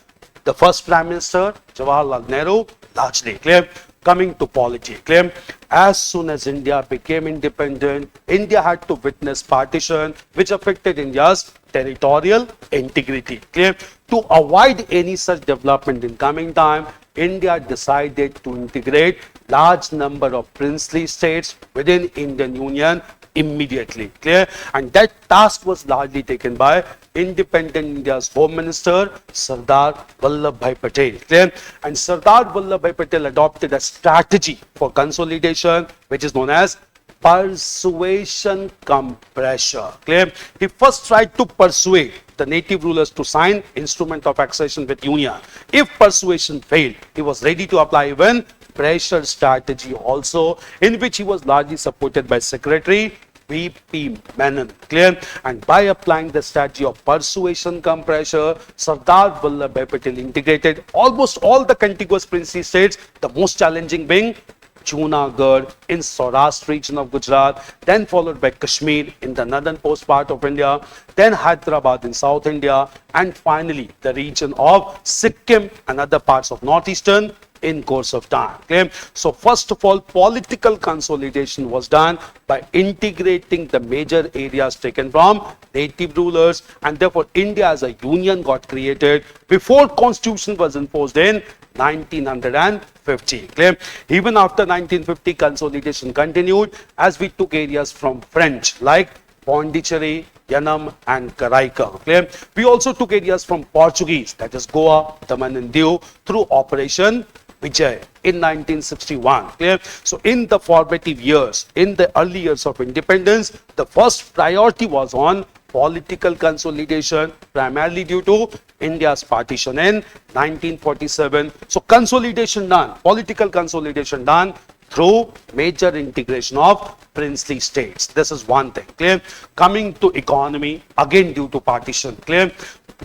Speaker 1: the first Prime Minister, Jawaharlal Nehru, largely. Clear? Coming to polity. Clear? As soon as India became independent, India had to witness partition, which affected India's territorial integrity. Clear? To avoid any such development in coming time, India decided to integrate large number of princely states within Indian Union immediately. Clear? And that task was largely taken by independent India's Home Minister, Sardar Vallabhbhai Patel. Clear? And Sardar Vallabhbhai Patel adopted a strategy for consolidation, which is known as persuasion cum pressure. Clear? He first tried to persuade the native rulers to sign instrument of accession with Union. If persuasion failed, he was ready to apply even pressure strategy also, in which he was largely supported by Secretary V.P. Menon. Clear? And by applying the strategy of persuasion cum pressure, Sardar Vallabhbhai Patel integrated almost all the contiguous princely states, the most challenging being Junagadh in Saurashtra region of Gujarat, then followed by Kashmir in the northern post part of India, then Hyderabad in South India, and finally the region of Sikkim and other parts of northeastern in course of time. Okay? So first of all, political consolidation was done by integrating the major areas taken from native rulers, and therefore India as a union got created before constitution was enforced in 1950. Clear? Even after 1950, consolidation continued as we took areas from French like Pondicherry, Yanam and Karaikal. Clear? We also took areas from Portuguese, that is Goa, Daman and Diu, through Operation Vijay in 1961. Clear? So in the formative years, in the early years of independence, the first priority was on political consolidation, primarily due to India's partition in 1947. So consolidation done, political consolidation done through major integration of princely states. This is one thing. Clear? Coming to economy, again due to partition. Clear?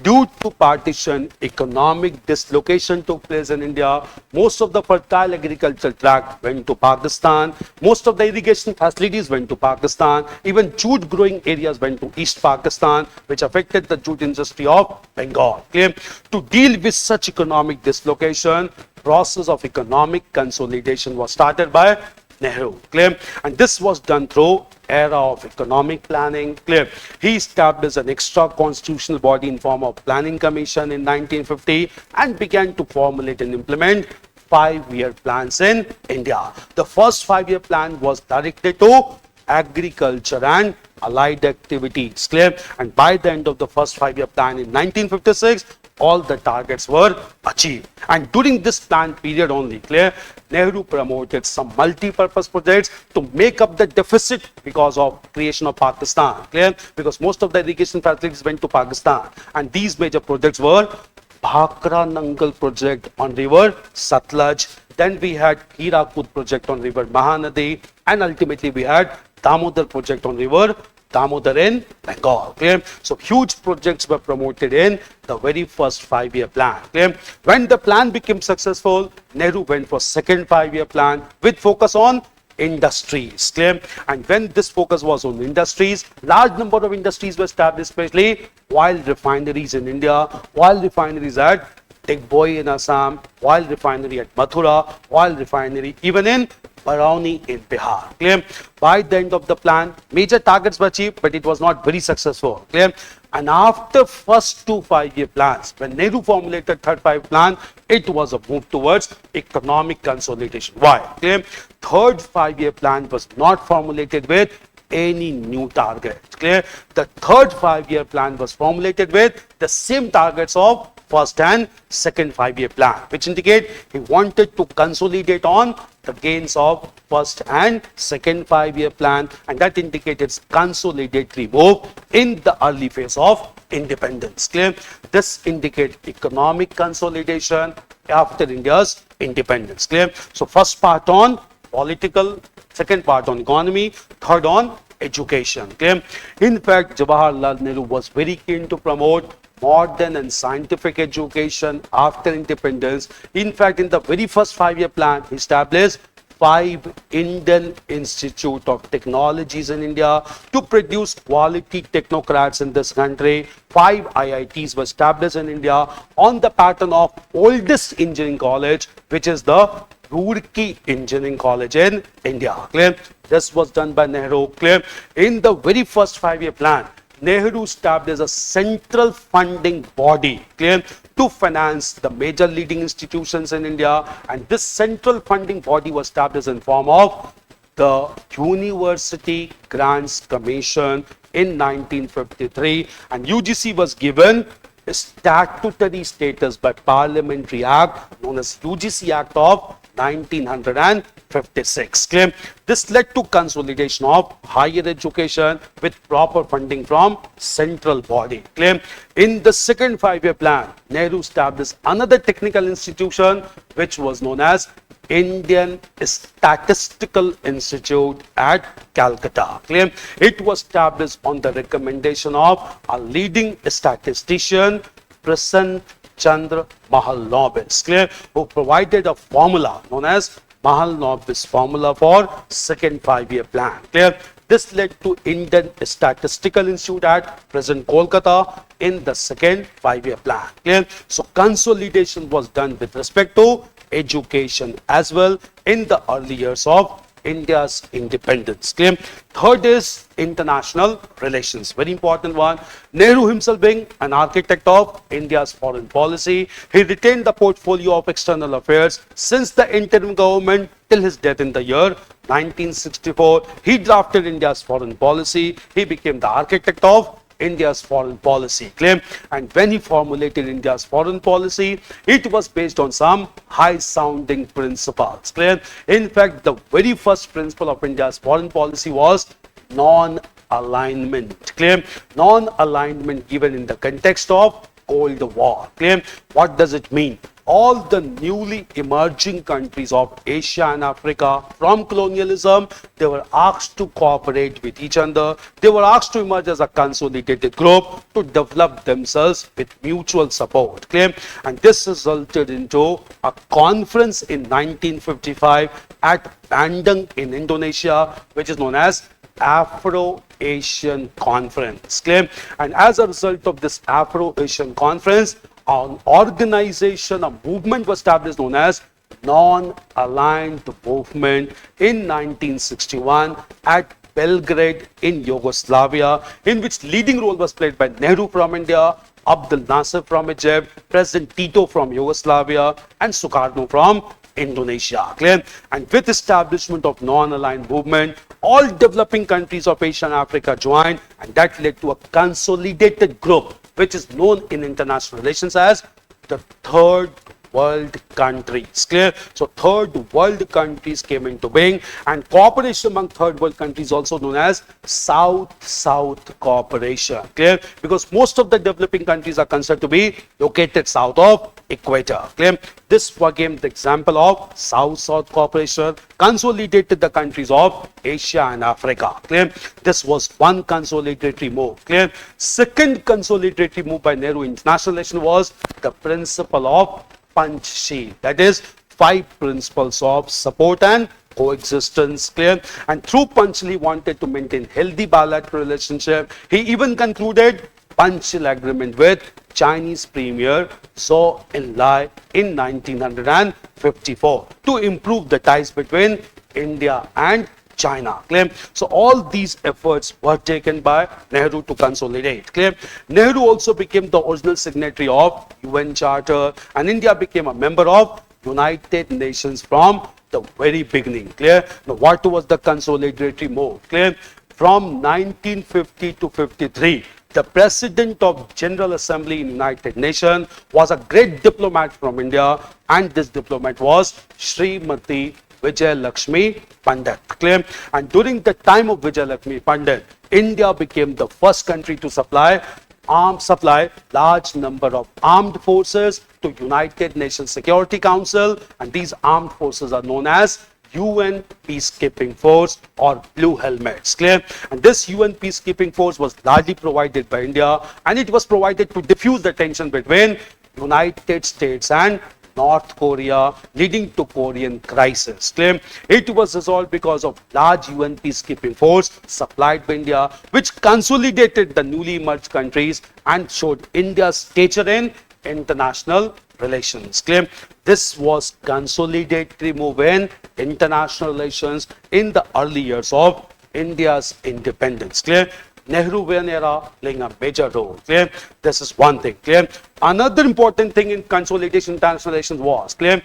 Speaker 1: Due to partition, economic dislocation took place in India. Most of the fertile agricultural tract went to Pakistan. Most of the irrigation facilities went to Pakistan. Even jute growing areas went to East Pakistan, which affected the jute industry of Bengal. Clear? To deal with such economic dislocation, process of economic consolidation was started by Nehru. Clear? And this was done through era of economic planning. Clear? He established an extra constitutional body in form of Planning Commission in 1950 and began to formulate and implement 5-year plans in India. The first 5-year plan was directed to agriculture and allied activities. Clear? And by the end of the first 5-year plan in 1956, all the targets were achieved. And during this plan period only, clear, Nehru promoted some multi-purpose projects to make up the deficit because of creation of Pakistan. Clear? Because most of the irrigation facilities went to Pakistan. And these major projects were Bhakra Nangal project on river Satluj. Then we had Hirakud project on river Mahanadi. And ultimately we had Damodar project on river Damodar in Bengal. Clear? So huge projects were promoted in the very first 5-year plan. Clear? When the plan became successful, Nehru went for second 5-year plan with focus on industries. Clear? And when this focus was on industries, large number of industries were established, especially oil refineries in India, oil refineries at Digboi in Assam, oil refinery at Mathura, oil refinery even in Barauni in Bihar. Clear? By the end of the plan, major targets were achieved, but it was not very successful. Clear? And after first 2 5-year plans, when Nehru formulated third 5 plan, it was a move towards economic consolidation. Why? Clear? Third 5-year plan was not formulated with any new target. Clear? The third 5-year plan was formulated with the same targets of first and second 5-year plan, which indicate he wanted to consolidate on the gains of first and second 5-year plan, and that indicated consolidatory move in the early phase of independence. Clear? This indicates economic consolidation after India's independence. Clear? So first part on political, second part on economy, third on education. Clear? In fact, Jawaharlal Nehru was very keen to promote modern and scientific education after independence. In fact, in the very first 5-year plan, he established 5 Indian Institute of Technologies in India to produce quality technocrats in this country. 5 IITs were established in India on the pattern of oldest engineering college, which is the Roorkee Engineering College in India. Clear? This was done by Nehru. Clear? In the very first 5-year plan, Nehru established a central funding body, clear, to finance the major leading institutions in India, and this central funding body was established in form of the University Grants Commission in 1953, and UGC was given a statutory status by Parliamentary Act known as UGC Act of 1956. Clear? This led to consolidation of higher education with proper funding from central body. Clear? In the second 5-year plan, Nehru established another technical institution which was known as Indian Statistical Institute at Calcutta. Clear? It was established on the recommendation of a leading statistician, Prasanth Chandra Mahalanobis, clear, who provided a formula known as Mahalanobis formula for second 5-year plan. Clear? This led to Indian Statistical Institute at present Kolkata in the second 5-year plan. Clear? So consolidation was done with respect to education as well in the early years of India's independence. Clear? Third is international relations. Very important one. Nehru himself being an architect of India's foreign policy, he retained the portfolio of external affairs since the interim government till his death in the year 1964. He drafted India's foreign policy. He became the architect of India's foreign policy. Clear? And when he formulated India's foreign policy, it was based on some high sounding principles. Clear? In fact, the very first principle of India's foreign policy was non-alignment. Clear? Non-alignment given in the context of Cold War. Clear? What does it mean? All the newly emerging countries of Asia and Africa from colonialism, they were asked to cooperate with each other. They were asked to emerge as a consolidated group to develop themselves with mutual support. Clear? And this resulted into a conference in 1955 at Bandung in Indonesia, which is known as Afro-Asian Conference. Clear? And as a result of this Afro-Asian Conference, an organization, a movement was established known as Non-Aligned Movement in 1961 at Belgrade in Yugoslavia, in which leading role was played by Nehru from India, Abdel Nasser from Egypt, President Tito from Yugoslavia, and Sukarno from Indonesia. Clear? And with establishment of non-aligned movement, all developing countries of Asia and Africa joined, and that led to a consolidated group which is known in international relations as the Third World countries. Clear? So Third World countries came into being, and cooperation among Third World countries also known as South-South cooperation. Clear? Because most of the developing countries are considered to be located south of equator. Clear? This became the example of South-South cooperation, consolidated the countries of Asia and Africa. Clear? This was one consolidatory move. Clear? Second consolidatory move by Nehru in international relations was the principle of Panchsheel, that is 5 principles of support and coexistence. Clear? And through Panchsheel he wanted to maintain healthy bilateral relationship. He even concluded Panchsheel agreement with Chinese Premier Zhou Enlai in 1954 to improve the ties between India and China. Clear? So all these efforts were taken by Nehru to consolidate. Clear? Nehru also became the original signatory of UN Charter, and India became a member of United Nations from the very beginning. Clear? Now what was the consolidatory move? Clear? From 1950 to 53, the President of General Assembly in United Nations, was a great diplomat from India, and this diplomat was Srimati Vijay Lakshmi Pandit. Clear? And during the time of Vijay Lakshmi Pandit, India became the first country to supply large number of armed forces to United Nations Security Council, and these armed forces are known as UN Peacekeeping Force or Blue Helmets. Clear? And this UN Peacekeeping Force was largely provided by India, and it was provided to diffuse the tension between United States and North Korea, leading to Korean crisis. Clear? It was resolved because of large UN peacekeeping force supplied by India, which consolidated the newly merged countries and showed India's stature in international relations. Clear? This was consolidatory move in international relations in the early years of India's independence. Clear? Nehruvian era playing a major role. Clear? This is one thing. Clear? Another important thing in consolidation international relations was, clear,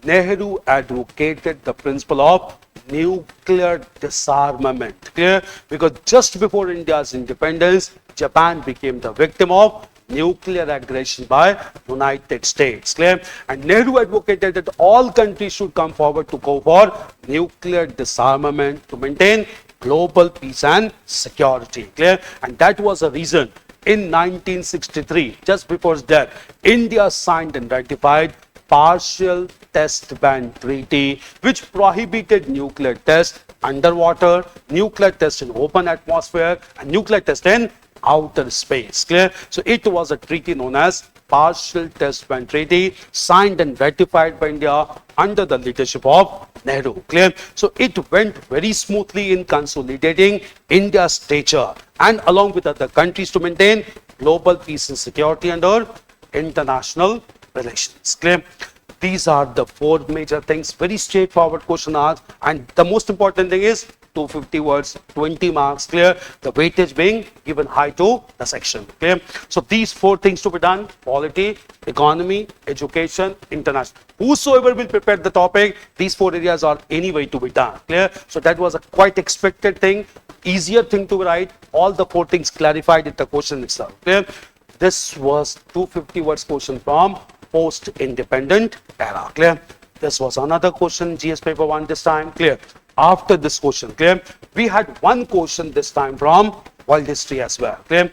Speaker 1: Nehru advocated the principle of nuclear disarmament. Clear? Because just before India's independence, Japan became the victim of nuclear aggression by United States. Clear? And Nehru advocated that all countries should come forward to go for nuclear disarmament to maintain global peace and security. Clear? And that was a reason in 1963, just before his death, India signed and ratified Partial Test Ban Treaty, which prohibited nuclear tests underwater, nuclear tests in open atmosphere, and nuclear tests in outer space. Clear? So it was a treaty known as Partial Test Ban Treaty, signed and ratified by India under the leadership of Nehru. Clear? So it went very smoothly in consolidating India's stature and along with other countries to maintain global peace and security under international relations. Clear? These are the four major things, very straightforward question asked, and the most important thing is 250 words, 20 marks. Clear? The weightage being given high to the section. Clear? So these four things to be done: polity, economy, education, international. Whosoever will prepare the topic, these four areas are anyway to be done. Clear? So that was a quite expected thing, easier thing to write. All the four things clarified in the question itself. Clear? This was 250 words question from post-independent era. Clear? This was another question, GS paper 1 this time. Clear? After this question, clear, we had one question this time from world history as well. Clear?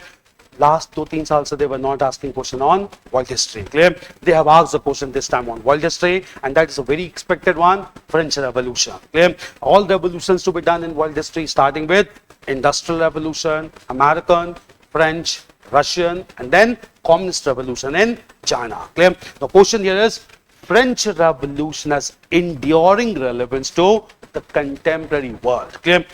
Speaker 1: Last 2-3 years they were not asking question on world history. Clear? They have asked a question this time on world history, and that is a very expected one: French Revolution. Clear? All revolutions to be done in world history, starting with Industrial Revolution, American, French, Russian, and then Communist Revolution in China. Clear? The question here is: French Revolution has enduring relevance to the contemporary world. Clear?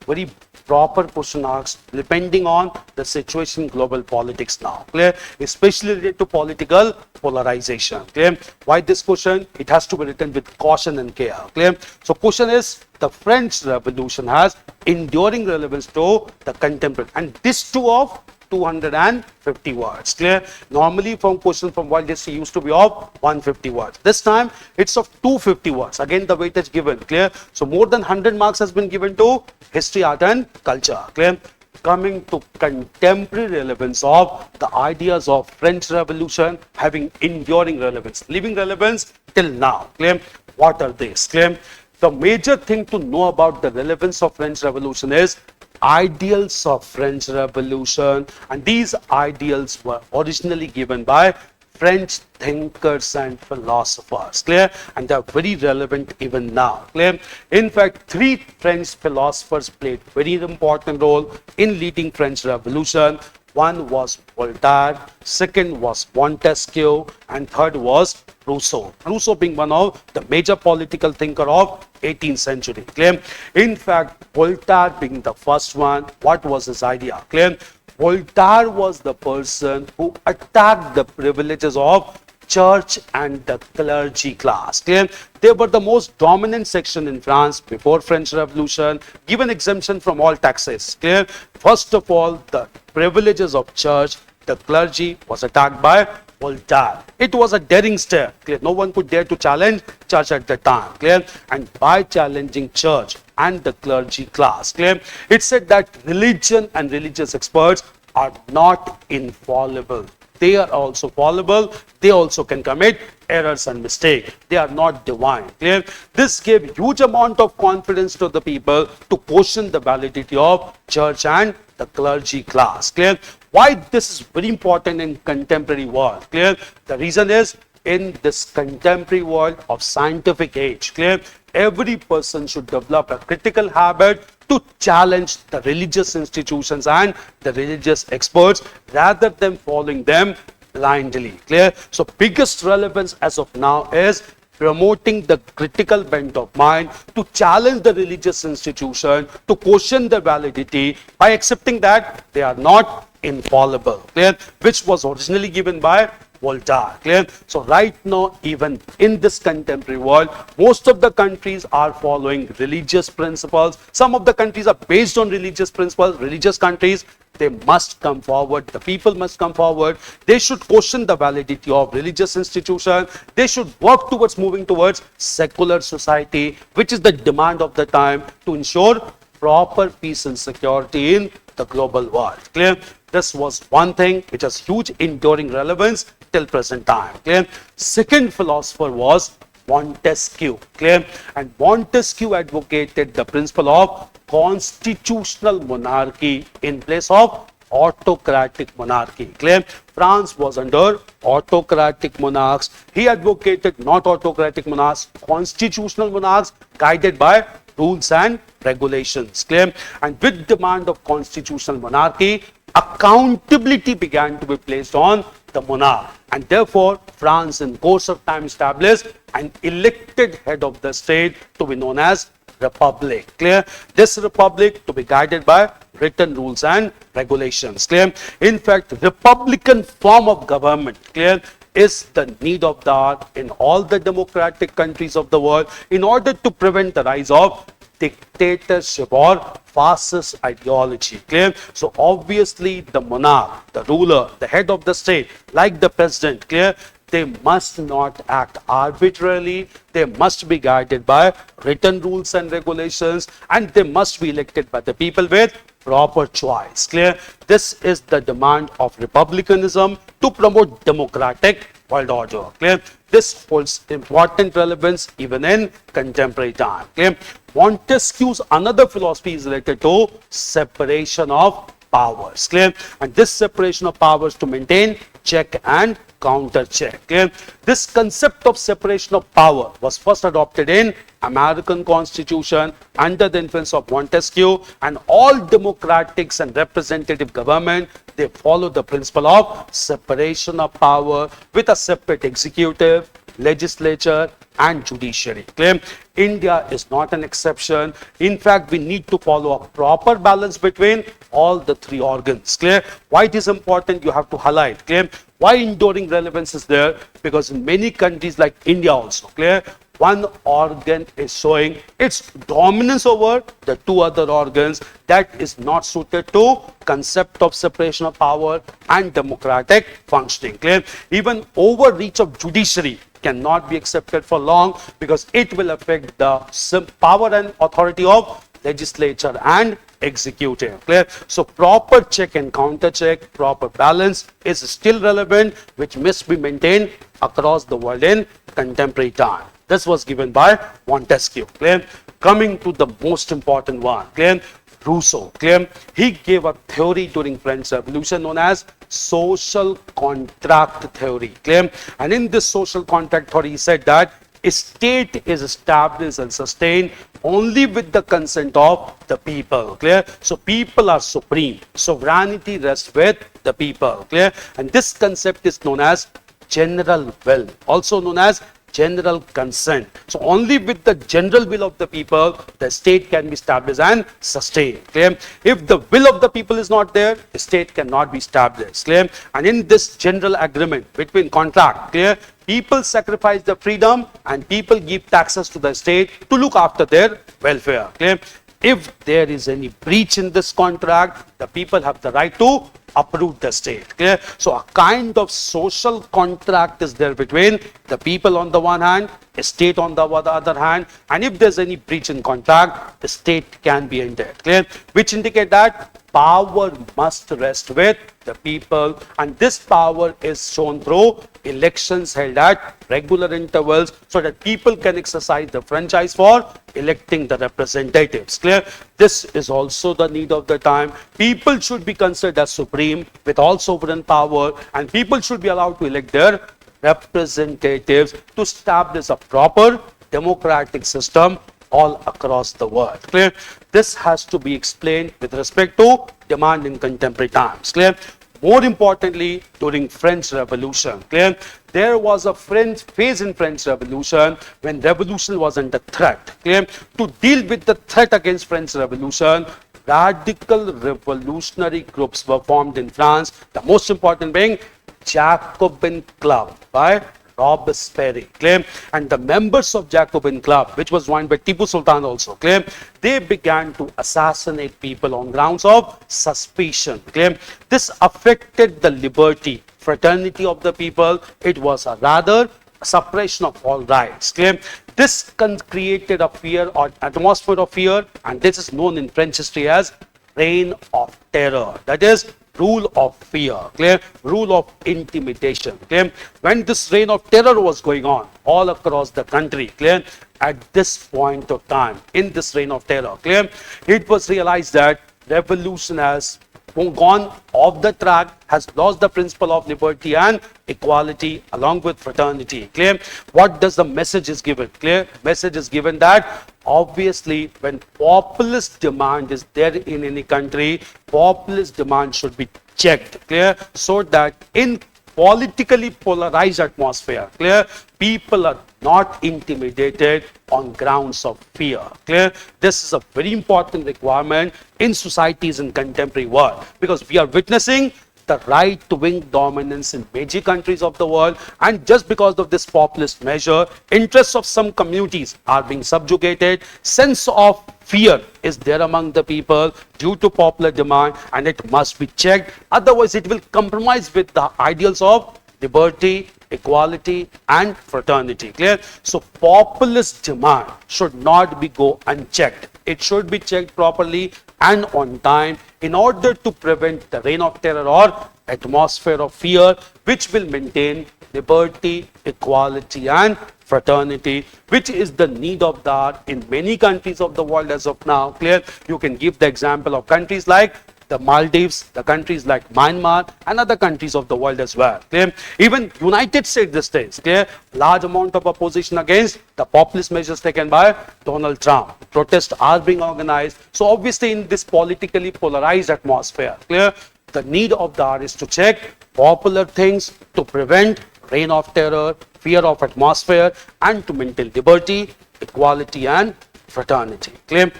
Speaker 1: Very proper question asked depending on the situation in global politics now. Clear? Especially related to political polarization. Clear? Why this question? It has to be written with caution and care. Clear? So question is: the French Revolution has enduring relevance to the contemporary, and this too of 250 words. Clear? Normally from question from world history used to be of 150 words. This time it's of 250 words. Again the weightage given. Clear? So more than 100 marks has been given to history, art and culture. Clear? Coming to contemporary relevance of the ideas of French Revolution having enduring relevance, living relevance till now. Clear? What are these? Clear? The major thing to know about the relevance of French Revolution is ideals of French Revolution, and these ideals were originally given by French thinkers and philosophers. Clear? And they are very relevant even now. Clear? In fact, 3 French philosophers played very important role in leading French Revolution. One was Voltaire, second was Montesquieu, and third was Rousseau. Rousseau being one of the major political thinker of 18th century. Clear? In fact, Voltaire being the first one, what was his idea? Clear? Voltaire was the person who attacked the privileges of church and the clergy class. Clear? They were the most dominant section in France before French Revolution, given exemption from all taxes. Clear? First of all, the privileges of church, the clergy was attacked by Voltaire. It was a daring step. Clear? No one could dare to challenge church at the time. Clear? And by challenging church and the clergy class, clear, it said that religion and religious experts are not infallible. They are also fallible. They also can commit errors and mistakes. They are not divine. Clear? This gave huge amount of confidence to the people to question the validity of church and the clergy class. Clear? Why this is very important in contemporary world? Clear? The reason is, in this contemporary world of scientific age, clear, every person should develop a critical habit to challenge the religious institutions and the religious experts rather than following them blindly. Clear? So biggest relevance as of now is promoting the critical bent of mind to challenge the religious institution, to question the validity by accepting that they are not infallible. Clear? Which was originally given by Voltaire. Clear? So right now, even in this contemporary world, most of the countries are following religious principles. Some of the countries are based on religious principles. Religious countries, they must come forward. The people must come forward. They should question the validity of religious institutions. They should work towards moving towards secular society, which is the demand of the time to ensure proper peace and security in the global world. Clear? This was one thing which has huge enduring relevance till present time. Clear? Second philosopher was Montesquieu. Clear? And Montesquieu advocated the principle of constitutional monarchy in place of autocratic monarchy. Clear? France was under autocratic monarchs. He advocated not autocratic monarchs, constitutional monarchs guided by rules and regulations. Clear? And with demand of constitutional monarchy, accountability began to be placed on the monarch, and therefore France in course of time established an elected head of the state to be known as republic. Clear? This republic to be guided by written rules and regulations. Clear? In fact, republican form of government, clear, is the need of the hour in all the democratic countries of the world in order to prevent the rise of dictatorship or fascist ideology. Clear? So obviously the monarch, the ruler, the head of the state, like the president, clear, they must not act arbitrarily. They must be guided by written rules and regulations, and they must be elected by the people with proper choice. Clear? This is the demand of republicanism to promote democratic world order. Clear? This holds important relevance even in contemporary time. Clear? Montesquieu's another philosophy is related to separation of powers. Clear? And this separation of powers to maintain check and counter check. Clear? This concept of separation of power was first adopted in American Constitution under the influence of Montesquieu, and all democratic and representative government, they follow the principle of separation of power with a separate executive, legislature and judiciary. Clear? India is not an exception. In fact, we need to follow a proper balance between all the three organs. Clear? Why it is important, you have to highlight. Clear? Why enduring relevance is there? Because in many countries like India also, clear, one organ is showing its dominance over the two other organs that is not suited to concept of separation of power and democratic functioning. Clear? Even overreach of judiciary cannot be accepted for long because it will affect the power and authority of legislature and executive. Clear? So proper check and counter check, proper balance is still relevant, which must be maintained across the world in contemporary time. This was given by Montesquieu. Clear? Coming to the most important one. Clear? Rousseau. Clear? He gave a theory during French Revolution known as social contract theory. Clear? And in this social contract theory, he said that a state is established and sustained only with the consent of the people. Clear? So people are supreme. Sovereignty rests with the people. Clear? And this concept is known as general will, also known as general consent. So only with the general will of the people, the state can be established and sustained. Clear? If the will of the people is not there, the state cannot be established. Clear? And in this general agreement between contract, clear, people sacrifice their freedom and people give taxes to the state to look after their welfare. Clear? If there is any breach in this contract, the people have the right to uproot the state. Clear? So a kind of social contract is there between the people on the one hand, a state on the other hand, and if there's any breach in contract, the state can be ended. Clear? Which indicate that power must rest with the people, and this power is shown through elections held at regular intervals so that people can exercise the franchise for electing the representatives. Clear? This is also the need of the time. People should be considered as supreme with all sovereign power, and people should be allowed to elect their representatives to establish a proper democratic system all across the world. Clear? This has to be explained with respect to demand in contemporary times. Clear? More importantly, during French Revolution, clear, there was a phase in French Revolution when revolution was under threat. Clear? To deal with the threat against French Revolution, radical revolutionary groups were formed in France. The most important being Jacobin Club by Robespierre, clear, and the members of Jacobin Club, which was joined by Tipu Sultan also, clear, they began to assassinate people on grounds of suspicion, clear. This affected the liberty, fraternity of the people. It was a rather suppression of all rights, clear. This created a fear or atmosphere of fear, and this is known in French history as reign of terror. That is rule of fear, clear, rule of intimidation, clear. When this reign of terror was going on all across the country, clear, at this point of time, in this reign of terror, clear, it was realized that revolution has gone off the track, has lost the principle of liberty and equality along with fraternity. Clear? What does the message is given? Clear? Message is given that obviously when populist demand is there in any country, populist demand should be checked. Clear? So that in politically polarized atmosphere, clear, people are not intimidated on grounds of fear. Clear? This is a very important requirement in societies in contemporary world, because we are witnessing the right-wing dominance in major countries of the world, and just because of this populist measure, interests of some communities are being subjugated. Sense of fear is there among the people due to popular demand, and it must be checked. Otherwise, it will compromise with the ideals of liberty, equality, and fraternity. Clear? So, populist demand should not be go unchecked. It should be checked properly and on time in order to prevent the reign of terror or atmosphere of fear, which will maintain liberty, equality, and fraternity, which is the need of the hour in many countries of the world as of now. Clear? You can give the example of countries like the Maldives, the countries like Myanmar, and other countries of the world as well. Clear? Even United States these days, clear, large amount of opposition against the populist measures taken by Donald Trump. Protests are being organized. So obviously in this politically polarized atmosphere, clear, the need of the hour is to check popular things to prevent reign of terror, fear of atmosphere, and to maintain liberty, equality, and fraternity. Clear?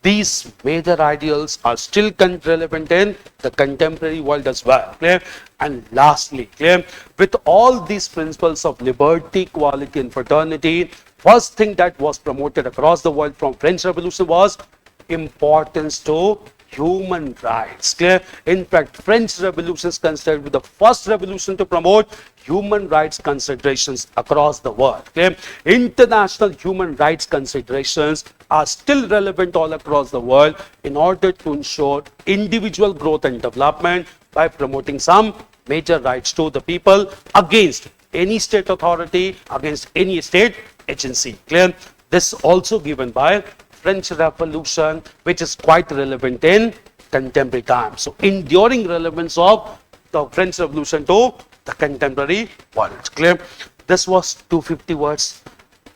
Speaker 1: These major ideals are still relevant in the contemporary world as well. Clear? And lastly, clear, with all these principles of liberty, equality, and fraternity, first thing that was promoted across the world from French Revolution was importance to human rights. Clear? In fact, French Revolution is considered the first revolution to promote human rights considerations across the world. Clear? International human rights considerations are still relevant all across the world in order to ensure individual growth and development by promoting some major rights to the people against any state authority, against any state agency. Clear? This is also given by French Revolution, which is quite relevant in contemporary times. So, enduring relevance of the French Revolution to the contemporary world. Clear? This was 250 words.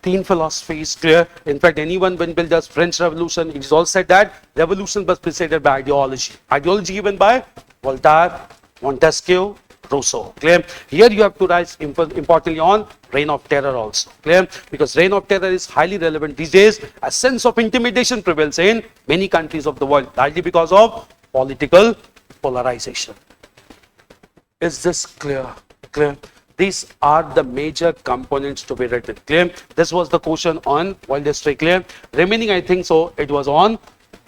Speaker 1: 13 philosophies. Clear? In fact, anyone when Bill does French Revolution, it is all said that revolution was preceded by ideology. Ideology given by Voltaire, Montesquieu, Rousseau. Clear? Here you have to write importantly on reign of terror also. Clear? Because reign of terror is highly relevant these days. A sense of intimidation prevails in many countries of the world, largely because of political polarization. Is this clear? Clear? These are the major components to be written. Clear? This was the question on world history. Clear? Remaining, I think so, it was on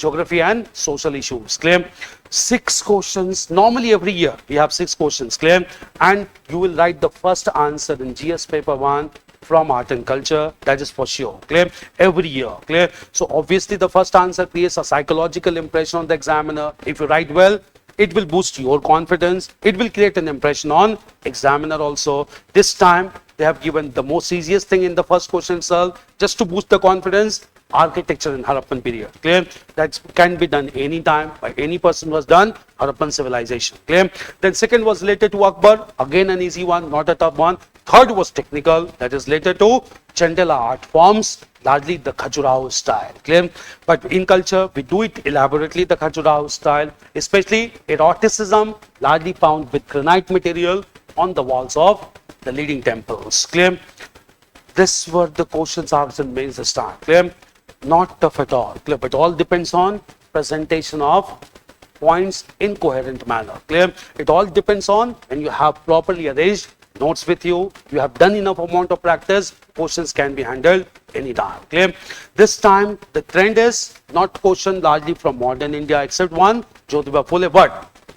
Speaker 1: geography and social issues. Clear? 6 questions. Normally every year we have 6 questions. Clear? And you will write the first answer in GS paper 1 from art and culture. That is for sure. Clear? Every year. Clear? So obviously the first answer creates a psychological impression on the examiner. If you write well, it will boost your confidence. It will create an impression on examiner also. This time they have given the most easiest thing in the first question itself, just to boost the confidence: architecture in Harappan period. Clear? That can be done anytime by any person who has done Harappan civilization. Clear? Then second was related to Akbar. Again an easy one, not a tough one. Third was technical. That is related to Chandela art forms, largely the Khajuraho style. Clear? But in culture, we do it elaborately, the Khajuraho style, especially eroticism, largely found with granite material on the walls of the leading temples. Clear? This were the questions asked in mains this time. Clear? Not tough at all. Clear? But all depends on presentation of points in coherent manner. Clear? It all depends on when you have properly arranged notes with you, you have done enough amount of practice, questions can be handled anytime. Clear? This time the trend is not question largely from modern India, except one, Jyotiba Phule, but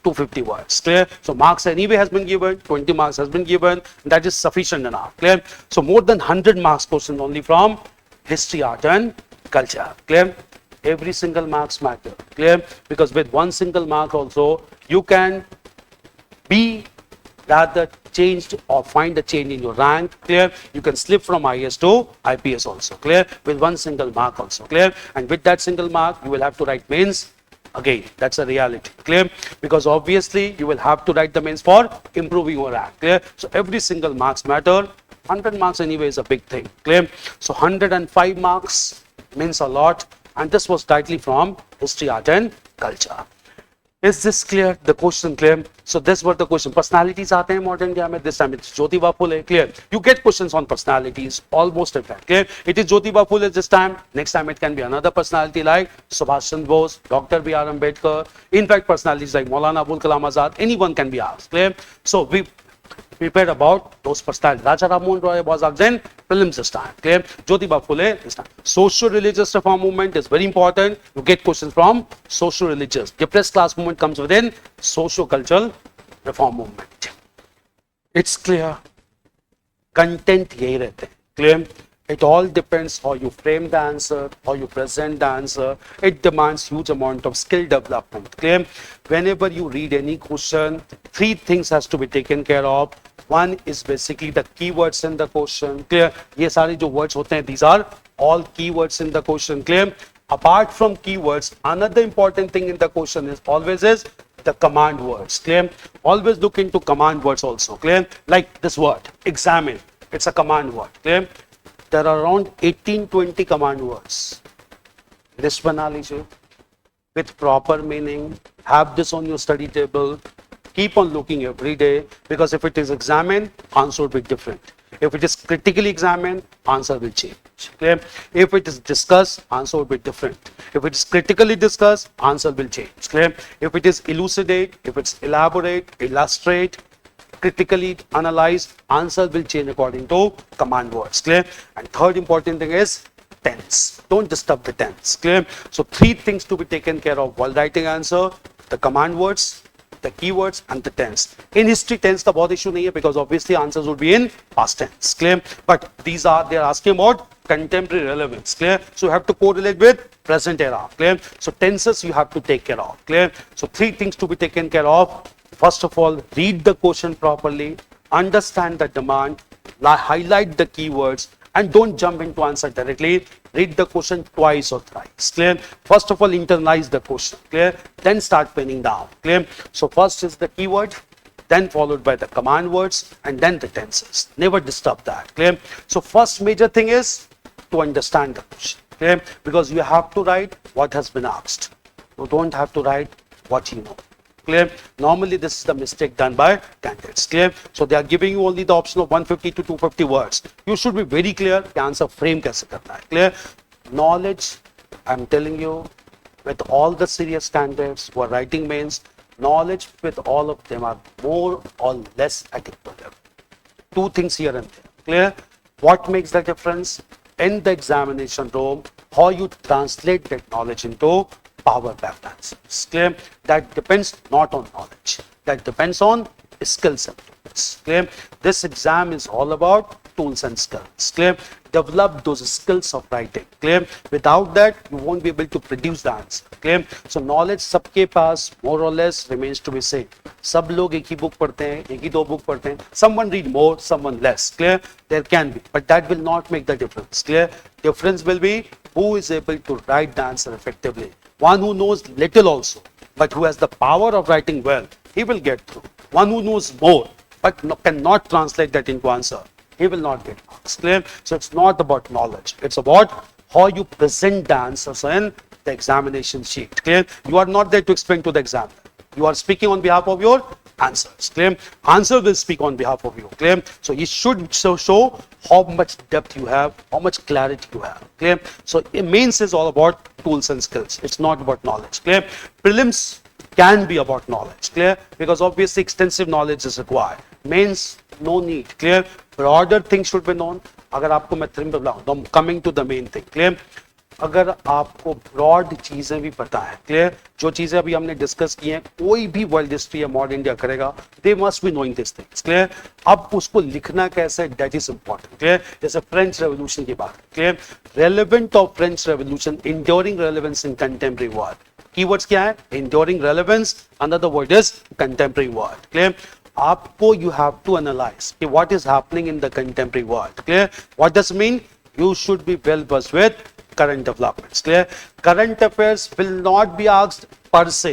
Speaker 1: 250 words. Clear? So marks anyway has been given, 20 marks has been given, that is sufficient enough. Clear? So more than 100 marks question only from history, art and culture. Clear? Every single marks matter. Clear? Because with one single mark also you can be rather changed or find a change in your rank. Clear? You can slip from IS to IPS also. Clear? With one single mark also. Clear? And with that single mark you will have to write mains again. That's a reality. Clear? Because obviously you will have to write the mains for improving your rank. Clear? So every single marks matter. 100 marks anyway is a big thing. Clear? So 105 marks means a lot, and this was directly from history, art and culture. Is this clear? The question clear? So this was the question. Personalities aate hain modern India mein. This time it's Jyotiba Phule. Clear? You get questions on personalities almost in fact. Clear? It is Jyotiba Phule this time. Next time it can be another personality like Subhash Chandra Bose, Dr. B.R. Ambedkar. In fact, personalities like Maulana Abul Kalam Azad. Anyone can be asked. Clear? So we prepared about those personalities. Raja Ram Mohan Roy was asked in prelims this time. Clear? Jyotiba Phule this time. Socio-religious reform movement is very important. You get questions from socio-religious. Depressed class movement comes within socio-cultural reform movement. It's clear. Content yahi rehte hain. Clear? It all depends how you frame the answer, how you present the answer. It demands huge amount of skill development. Clear? Whenever you read any question, 3 things has to be taken care of. One is basically the keywords in the question. Clear? Ye sare jo words hote hain, these are all keywords in the question. Clear? Apart from keywords, another important thing in the question is always is the command words. Clear? Always look into command words also. Clear? Like this word, examine. It's a command word. Clear? There are around 18-20 command words. List bana lijiye with proper meaning. Have this on your study table. Keep on looking every day, because if it is examined, answer will be different. If it is critically examined, answer will change. Clear? If it is discussed, answer will be different. If it is critically discussed, answer will change. Clear? If it is elucidate, if it's elaborate, illustrate, critically analyze, answer will change according to command words. Clear? And third important thing is tense. Don't disturb the tense. Clear? So 3 things to be taken care of while writing answer: the command words, the keywords and the tense. In history, tense का बहुत issue नहीं है, because obviously answers would be in past tense. Clear? But these are, they are asking about contemporary relevance. Clear? So you have to correlate with present era. Clear? So tenses you have to take care of. Clear? So 3 things to be taken care of. First of all, read the question properly, understand the demand, highlight the keywords, and don't jump into answer directly. Read the question twice or thrice. Clear? First of all, internalize the question. Clear? Then start penning down. Clear? So first is the keyword, then followed by the command words, and then the tenses. Never disturb that. Clear? So first major thing is to understand the question. Clear? Because you have to write what has been asked. You don't have to write what you know. Clear? Normally this is the mistake done by candidates. Clear? So they are giving you only the option of 150 to 250 words. You should be very clear कि answer frame कैसे करना है. Clear? Knowledge, I'm telling you, with all the serious candidates who are writing mains, knowledge with all of them are more or less at equal level. 2 things here and there. Clear? What makes the difference? In the examination room, how you translate that knowledge into power backed answers. Clear? That depends not on knowledge. That depends on skills and tools. Clear? This exam is all about tools and skills. Clear? Develop those skills of writing. Clear? Without that, you won't be able to produce the answer. Clear? So knowledge सबके पास more or less remains to be same. सब लोग एक ही book पढ़ते हैं, एक ही दो book पढ़ते हैं. Someone read more, someone less. Clear? There can be, but that will not make the difference. Clear? Difference will be who is able to write the answer effectively. One who knows little also, but who has the power of writing well, he will get through. One who knows more, but cannot translate that into answer, he will not get marks. Clear? So it's not about knowledge. It's about how you present the answers in the examination sheet. Clear? You are not there to explain to the examiner. You are speaking on behalf of your answers. Clear? Answer will speak on behalf of you. Clear? So you should show how much depth you have, how much clarity you have. Clear? So mains is all about tools and skills. It's not about knowledge. Clear? Prelims can be about knowledge. Clear? Because obviously extensive knowledge is required. Mains, no need. Clear? Broader things should be known. अगर आपको मैं थ्रिम पे बुलाऊं, coming to the main thing. Clear? अगर आपको broad चीजें भी पता है, क्लियर, जो चीजें अभी हमने डिस्कस की हैं, कोई भी वर्ल्ड हिस्ट्री या मॉडर्न इंडिया करेगा, they must be knowing this things. Clear? अब उसको लिखना कैसे, दैट इज इंपॉर्टेंट. क्लियर? जैसे फ्रेंच रेवोल्यूशन की बात. Clear? Relevant of French revolution, enduring relevance in contemporary world. Keywords क्या है? Enduring relevance, another word is contemporary world. Clear? आपको यू हैव टू एनालाइज कि what is happening in the contemporary world. Clear? What does mean? You should be well versed with current developments. Clear? Current affairs will not be asked per se,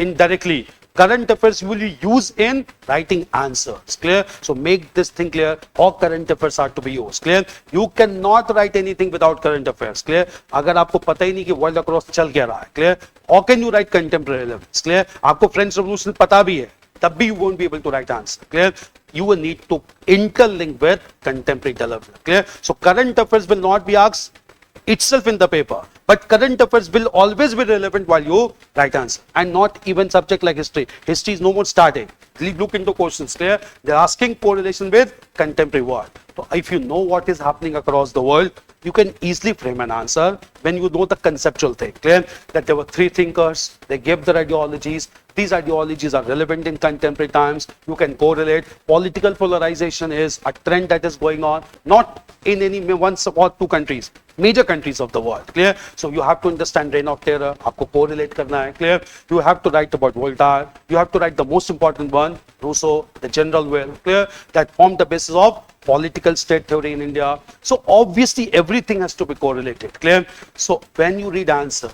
Speaker 1: indirectly. Current affairs you will use in writing answers. Clear? So make this thing clear how current affairs are to be used. Clear? You cannot write anything without current affairs. Clear? अगर आपको पता ही नहीं कि world across चल क्या रहा है, clear? How can you write contemporary relevance? Clear? आपको फ्रेंच रेवोल्यूशन पता भी है, तब भी you won't be able to write answer. Clear? You will need to interlink with contemporary development. Clear? So current affairs will not be asked itself in the paper, but current affairs will always be relevant while you write answer, and not even subject like history. History is no more starting. Look into questions. Clear? They're asking correlation with contemporary world. So if you know what is happening across the world, you can easily frame an answer when you know the conceptual thing. Clear? That there were three thinkers, they gave their ideologies. These ideologies are relevant in contemporary times. You can correlate. Political polarization is a trend that is going on, not in any one or two countries, major countries of the world. Clear? So you have to understand reign of terror. आपको correlate करना है. Clear? You have to write about Voltaire. You have to write the most important one, Rousseau, the general will. Clear? That formed the basis of political state theory in India. So obviously everything has to be correlated. Clear? So when you read answer,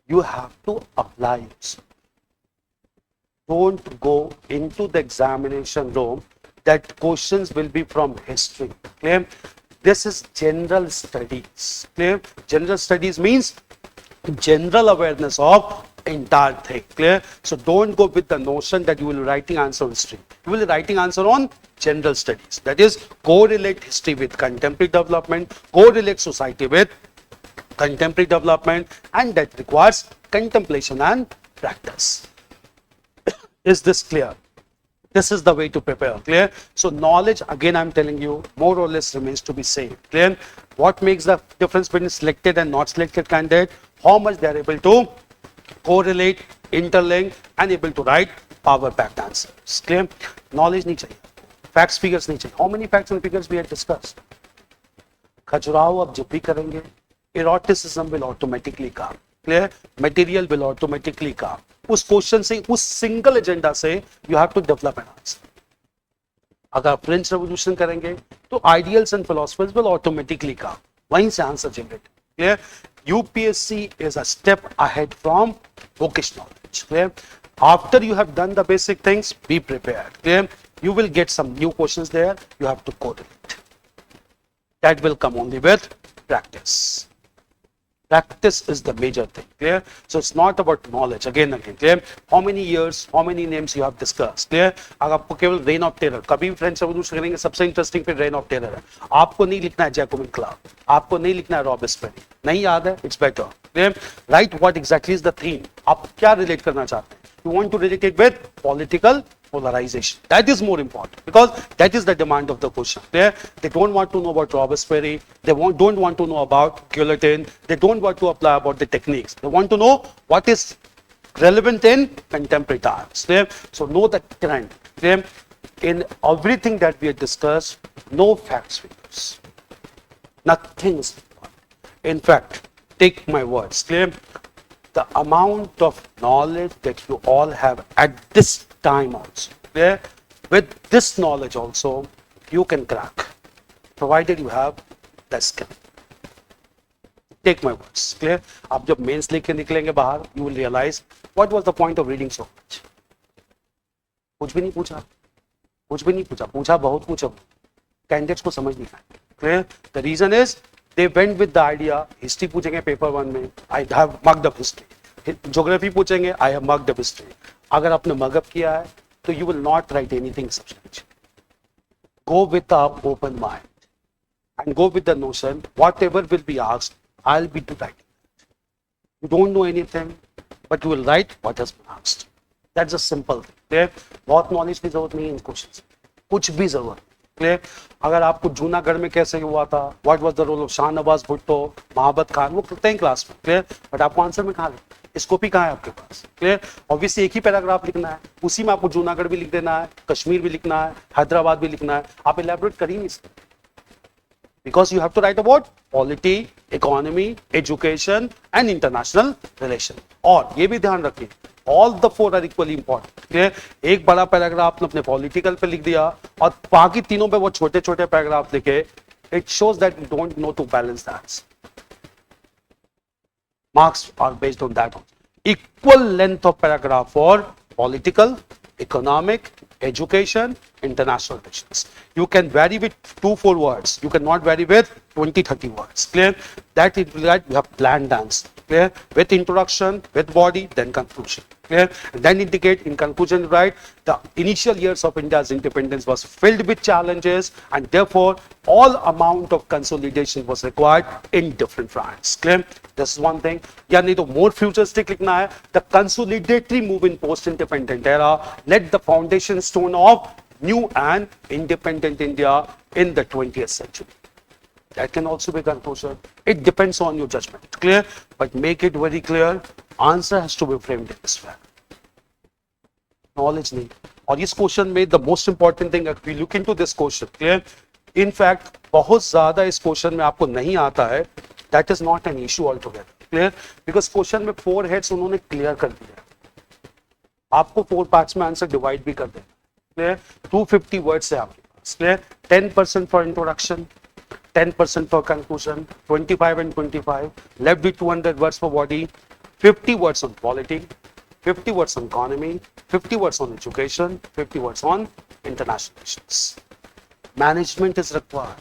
Speaker 1: you have to apply it. Don't go into the examination room that questions will be from history. Clear? This is general studies. Clear? General studies means general awareness of entire thing. Clear? So don't go with the notion that you will be writing answer on history. You will be writing answer on general studies. That is, correlate history with contemporary development, correlate society with contemporary development, and that requires contemplation and practice. Is this clear? This is the way to prepare. Clear? So knowledge, again I'm telling you, more or less remains to be same. Clear? What makes the difference between selected and not selected candidate? How much they are able to correlate, interlink, and able to write power-packed answers. Clear? Knowledge नहीं चाहिए, facts, figures नहीं चाहिए. How many facts and figures we had discussed? Khajuraho अब जब भी करेंगे, eroticism will automatically come. Clear? Material will automatically come. उस question से, उस सिंगल एजेंडा से you have to develop an answer. अगर फ्रेंच रेवोल्यूशन करेंगे तो ideals and philosophers will automatically come, वहीं से answer generate. Clear? UPSC is a step ahead from bookish knowledge. Clear? After you have done the basic things, be prepared. Clear? You will get some new questions there. You have to correlate. That will come only with practice. Practice is the major thing. Clear? So it's not about knowledge. Again. Clear? How many years, how many names you have discussed. Clear? अगर आपको केवल reign of terror, कभी भी French revolution करेंगे, सबसे interesting फिर reign of terror है. आपको नहीं लिखना है जैकोबिन क्लब, आपको नहीं लिखना है रॉबेस्पियर, नहीं याद है, it's better. Clear? Write what exactly is the theme. आप क्या relate करना चाहते हैं? You want to relate it with political polarization. That is more important because that is the demand of the question. They don't want to know about Robespierre. They don't want to know about guillotine. They don't want to apply about the techniques. They want to know what is relevant in contemporary times. So know the trend. In everything that we have discussed, no facts figures. Nothing is important. In fact, take my words. The amount of knowledge that you all have at this time also, with this knowledge also, you can crack, provided you have the skill. Take my words, clear? आप जब mains लेके निकलेंगे बाहर, you will realize what was the point of reading so much. कुछ भी नहीं पूछा, पूछा बहुत कुछ अब कैंडिडेट्स को समझ नहीं आया. Clear? The reason is they went with the idea. History पूछेंगे पेपर 1 में, I have mugged up history. Geography पूछेंगे, I have mugged up history. अगर आपने mug up किया है, तो you will not write anything substantial. Go with an open mind and go with the notion whatever will be asked, I'll be writing. You don't know anything, but you will write what has been asked. That's a simple thing. बहुत knowledge की जरूरत नहीं है इन question, कुछ भी जरूरत. Clear? अगर आपको जूनागढ़ में कैसे हुआ था, what was the role of Shahnawaz Bhutto, Mahabat Khan, वो करते हैं क्लास में. क्लियर? बट आपको आंसर में कहाँ है, स्कोप ही कहाँ है आपके पास. क्लियर? ऑब्वियसली एक ही पैराग्राफ लिखना है, उसी में आपको जूनागढ़ भी लिख देना है, कश्मीर भी लिखना है, हैदराबाद भी लिखना है. आप इलेबोरेट कर ही नहीं सकते, because you have to write about polity, economy, education and international relation. और ये भी ध्यान रखिए, all the four are equally important. Clear? एक बड़ा पैराग्राफ आपने अपने पॉलिटिकल पे लिख दिया और बाकी तीनों पे वो छोटे छोटे पैराग्राफ लिखे. It shows that you don't know to balance that. Marks are based on that. Equal length of paragraph for political, economic, education, international relations. You can vary with 2-4 words. You cannot vary with 20-30 words. Clear? That it will write, you have planned dance. Clear? With introduction, with body, then conclusion. Clear? And then indicate in conclusion, right? The initial years of India's independence was filled with challenges, and therefore all amount of consolidation was required in different fronts. Clear? This is one thing. या नहीं तो more futuristic लिखना है. The consolidatory move in post-independent era led the foundation stone of new and independent India in the 20th century. That can also be conclusion. It depends on your judgment. Clear? But make it very clear. Answer has to be framed in this way. Knowledge नहीं. और इस question में the most important thing, if we look into this question, clear? In fact, बहुत ज़्यादा इस question में आपको नहीं आता है. That is not an issue altogether. Clear? Because question में 4 heads उन्होंने clear कर दिया. आपको 4 parts में आंसर डिवाइड भी कर देना. Clear? 250 words है आपके पास. Clear? 10% for introduction, 10% for conclusion, 25 and 25. Left with 200 words for body, 50 words on polity, 50 words on economy, 50 words on education, 50 words on international relations. Management is required.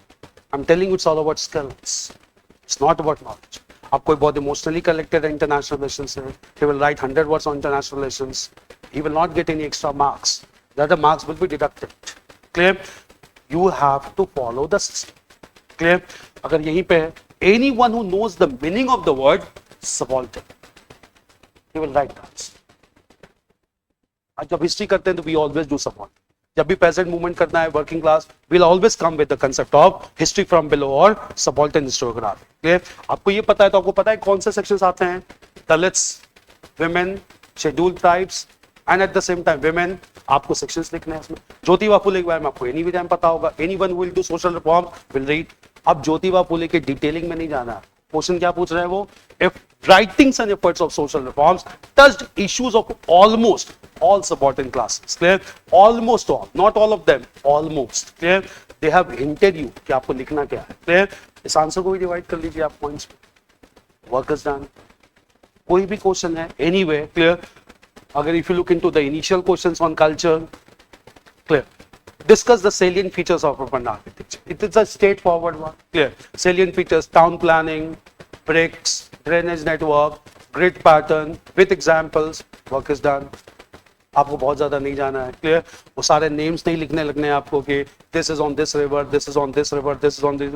Speaker 1: I'm telling you, it's all about skills. It's not about knowledge. आप कोई बहुत emotionally connected international relations है, he will write 100 words on international relations. He will not get any extra marks. The other marks will be deducted. Clear? You have to follow the system. Clear? अगर यहीं पे है, anyone who knows the meaning of the word subaltern, he will write that. जब history करते हैं तो we always do subaltern. जब भी पेजेंट मूवमेंट करना है, working class, will always come with the concept of history from below और subaltern historiography. Clear? आपको ये पता है तो आपको पता है कौन से सेक्शंस आते हैं. Dalits, women, scheduled tribes and at the same time women. आपको सेक्शंस लिखने हैं इसमें. ज्योतिबा फुले के बारे में आपको एनी भी टाइम पता होगा. Anyone will do social reform will read. अब ज्योतिबा फुले के डिटेलिंग में नहीं जाना. क्वेश्चन क्या पूछ रहे हैं वो? If writings and efforts of social reforms touched issues of almost all subaltern classes. Clear? Almost all, not all of them, almost. Clear? They have hinted you कि आपको लिखना क्या है. Clear? इस आंसर को भी डिवाइड कर लीजिए आप पॉइंट्स में. Work is done. कोई भी क्वेश्चन है anyway. Clear? अगर if you look into the initial questions on culture, clear? Discuss the salient features of urban architecture. It is a straightforward one. Clear? Salient features: town planning, bricks, drainage network, grid pattern with examples. Work is done. आपको बहुत ज्यादा नहीं जाना है. Clear? वो सारे names नहीं लिखने लगने हैं आपको कि this is on this river, this is on this river, this is on this.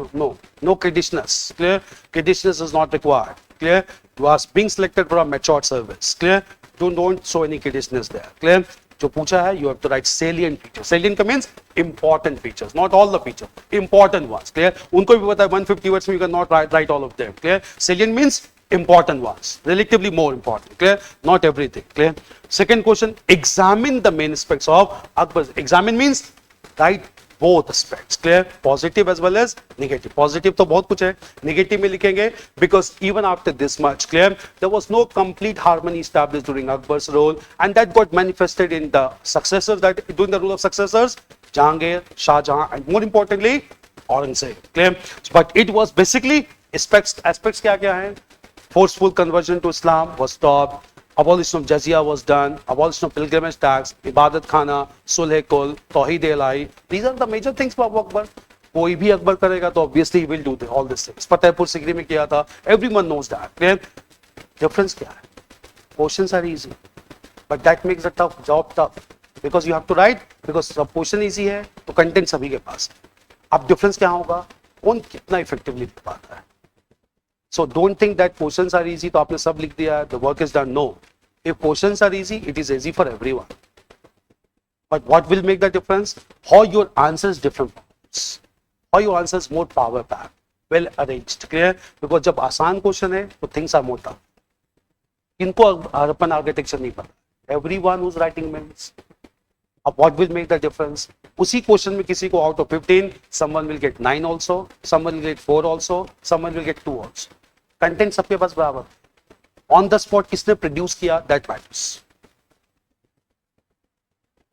Speaker 1: No kiddishness. Clear? Kiddishness is not required. Clear? You are being selected for a matured service. Clear? Don't show any kiddishness there. Clear? जो पूछा है, you have to write salient features. Salient means important features, not all the features, important ones. Clear? उनको भी पता है 150 words में you cannot write all of them. Clear? Salient means important ones, relatively more important. Clear? Not everything. Clear? Second question, examine the main aspects of Akbar. Examine means write both aspects. Clear? Positive as well as negative. Positive तो बहुत कुछ है, negative में लिखेंगे because even after this much, clear, there was no complete harmony established during Akbar's rule, and that got manifested in the successors, that during the rule of successors, Jahangir, Shah Jahan, and more importantly, Aurangzeb. Clear? But it was basically aspects क्या क्या हैं? Forceful conversion to Islam was stopped. Abolition of jizya was done. Abolition of pilgrimage tax, ibadat khana, sulh kul, tawhid ilahi. These are the major things for Akbar. कोई भी अकबर करेगा तो obviously he will do all these things. Fatehpur Sikri में किया था. Everyone knows that. Clear? Difference क्या है? Questions are easy, but that makes the job tough because you have to write, because जब question easy है तो content सभी के पास है. अब difference क्या होगा? कौन कितना effectively लिख पाता है? So don't think that questions are easy तो आपने सब लिख दिया, the work is done. No. If questions are easy, it is easy for everyone. But what will make the difference? How your answers different forms. How your answers more power packed, well arranged. Clear? Because जब आसान question है तो things are more tough. इनको Harappan architecture नहीं पता. Everyone who's writing mains. अब what will make the difference? उसी question में किसी को out of 15, someone will get 9 also, someone will get 4 also, someone will get 2 also. Content सबके पास बराबर. ऑन द स्पॉट किसने प्रोड्यूस किया, that matters,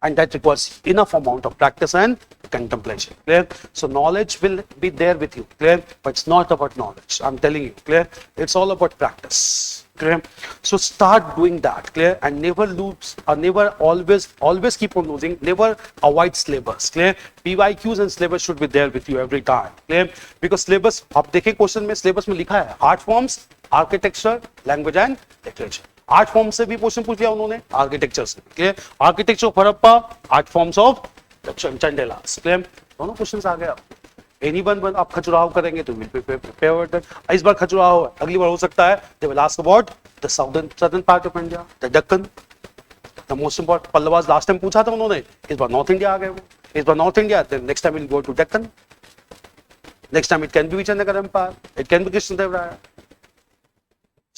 Speaker 1: and that requires enough amount of practice and contemplation. Clear? So knowledge will be there with you. Clear? But it's not about knowledge, I'm telling you. Clear? It's all about practice. Clear? So start doing that. Clear? And never lose, or never always keep on losing. Never avoid syllabus. Clear? PYQs and syllabus should be there with you every time. Clear? Because syllabus, आप देखें question में syllabus में लिखा है 8 forms, architecture, language and literature. 8 form से भी question पूछ लिया उन्होंने, आर्किटेक्चर से. Clear? Architecture of Harappa, 8 forms of Chandela. Clear? दोनों क्वेश्चंस आ गए. एनीवन आप खजुराहो करेंगे तो विल प्रिपेयर दैट. इस बार खजुराहो, अगली बार हो सकता है they will ask about the southern part of India, the Deccan, the most important. Pallavas last time पूछा था उन्होंने, इस बार नॉर्थ इंडिया आ गए वो. इस बार north India, then next time will go to Deccan. Next time it can be Vijayanagara empire, it can be Krishnadevaraya.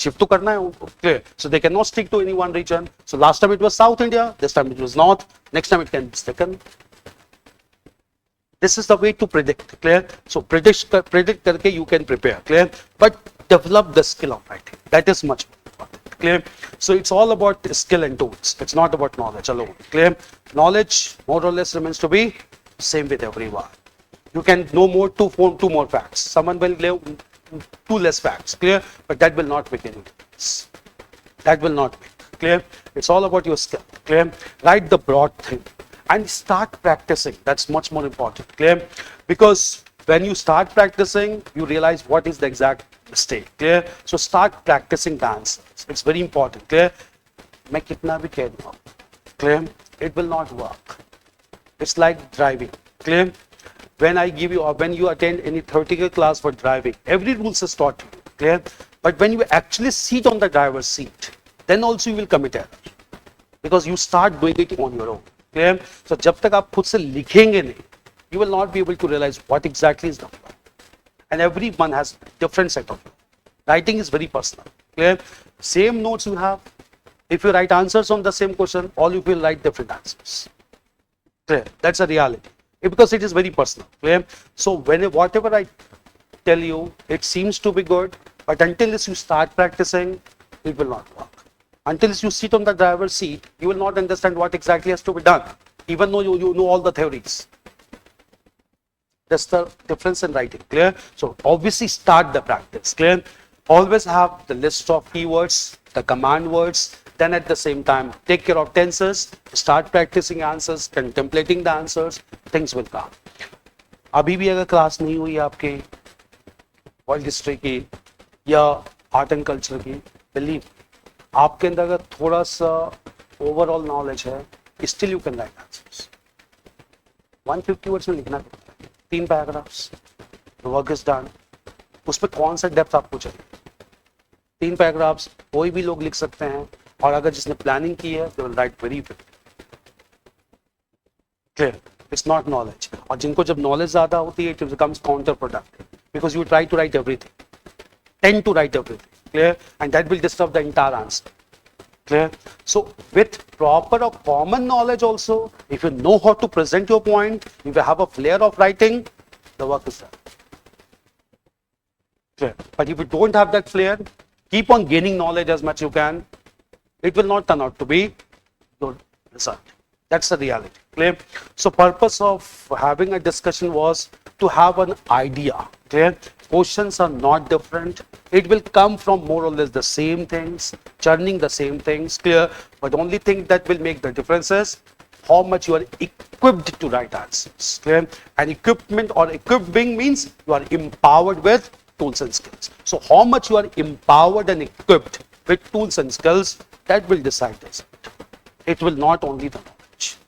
Speaker 1: Shift to करना है उनको. Clear? So they cannot stick to any one region. So last time it was South India, this time it was North, next time it can be second. This is the way to predict. Clear? So predict करके you can prepare. Clear? But develop the skill of writing. That is much more important. Clear? So it's all about skill and tools. It's not about knowledge alone. Clear? Knowledge more or less remains to be same with everyone. You can know more, two more facts. Someone will live 2 less facts. Clear? But that will not make any difference. That will not make. Clear? It's all about your skill. Clear? Write the broad thing and start practicing. That's much more important. Clear? Because when you start practicing, you realize what is the exact mistake. Clear? So start practicing the answers. It's very important. Clear? मैं कितना भी कह दूँ, clear? It will not work. It's like driving. Clear? When I give you, or when you attend any theoretical class for driving, every rules is taught to you. Clear? But when you actually sit on the driver's seat, then also you will commit error because you start doing it on your own. Clear? So जब तक आप खुद से लिखेंगे नहीं, you will not be able to realize what exactly is the flow. And everyone has different set of flow. Writing is very personal. Clear? Same notes you have. If you write answers on the same question, all you will write different answers. Clear? That's a reality. Because it is very personal. Clear? So whatever I tell you, it seems to be good, but until you start practicing, it will not work. Until you sit on the driver's seat, you will not understand what exactly has to be done, even though you know all the theories. That's the difference in writing. Clear? So obviously start the practice. Clear? Always have the list of keywords, the command words. Then at the same time, take care of tenses, start practicing answers, contemplating the answers, things will come. अभी भी अगर class नहीं हुई आपके world history की या art and culture की, believe आपके अंदर अगर थोड़ा सा ओवरऑल नॉलेज है, still you can write answers. 150 words में लिखना पड़ता है, 3 पैराग्राफ्स, वर्क इज डन. उसमें कौन सा डेप्थ आपको चाहिए? 3 पैराग्राफ्स कोई भी लोग लिख सकते हैं, और अगर जिसने प्लानिंग की है, they will write very well. Clear? It's not knowledge. और जिनको जब knowledge ज़्यादा होती है, it becomes counterproductive because you try to write everything, tend to write everything. Clear? And that will disturb the entire answer. Clear? So with proper or common knowledge also, if you know how to present your point, if you have a flair of writing, the work is done. Clear? But if you don't have that flair, keep on gaining knowledge as much you can, it will not turn out to be good result. That's the reality. Clear? So purpose of having a discussion was to have an idea. Clear? Questions are not different. It will come from more or less the same things, churning the same things. Clear? But the only thing that will make the difference is how much you are equipped to write answers. Clear? And equipment or equipping means you are empowered with tools and skills. So how much you are empowered and equipped with tools and skills, that will decide this. It will not only the knowledge.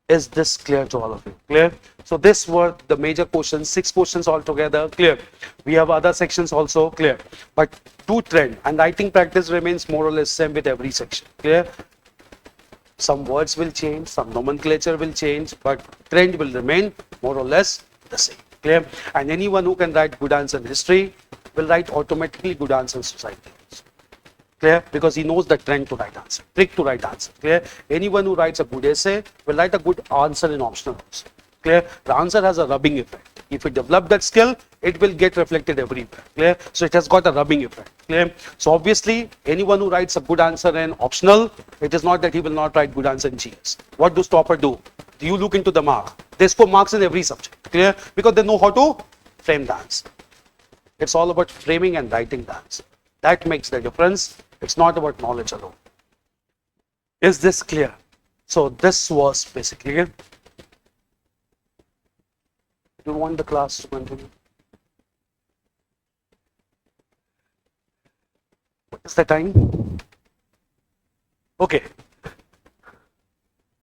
Speaker 1: Is this clear to all of you? Clear? So this were the major questions, 6 questions altogether. Clear? We have other sections also. Clear? But to trend and writing practice remains more or less same with every section. Clear? Some words will change, some nomenclature will change, but trend will remain more or less the same. Clear? And anyone who can write good answer in history will write automatically good answer in society. Clear? Because he knows the trend to write answer, trick to write answer. Clear? Anyone who writes a good essay will write a good answer in optional also. Clear? The answer has a rubbing effect. If you develop that skill, it will get reflected everywhere. Clear? So it has got a rubbing effect. Clear? So obviously, anyone who writes a good answer in optional, it is not that he will not write good answer in GS. What does topper do? You look into the mark. They score marks in every subject. Clear? Because they know how to frame the answer. It's all about framing and writing the answer. That makes the difference. It's not about knowledge alone. Is this clear? So this was basically it. Do you want the class to continue? What is the time? Okay.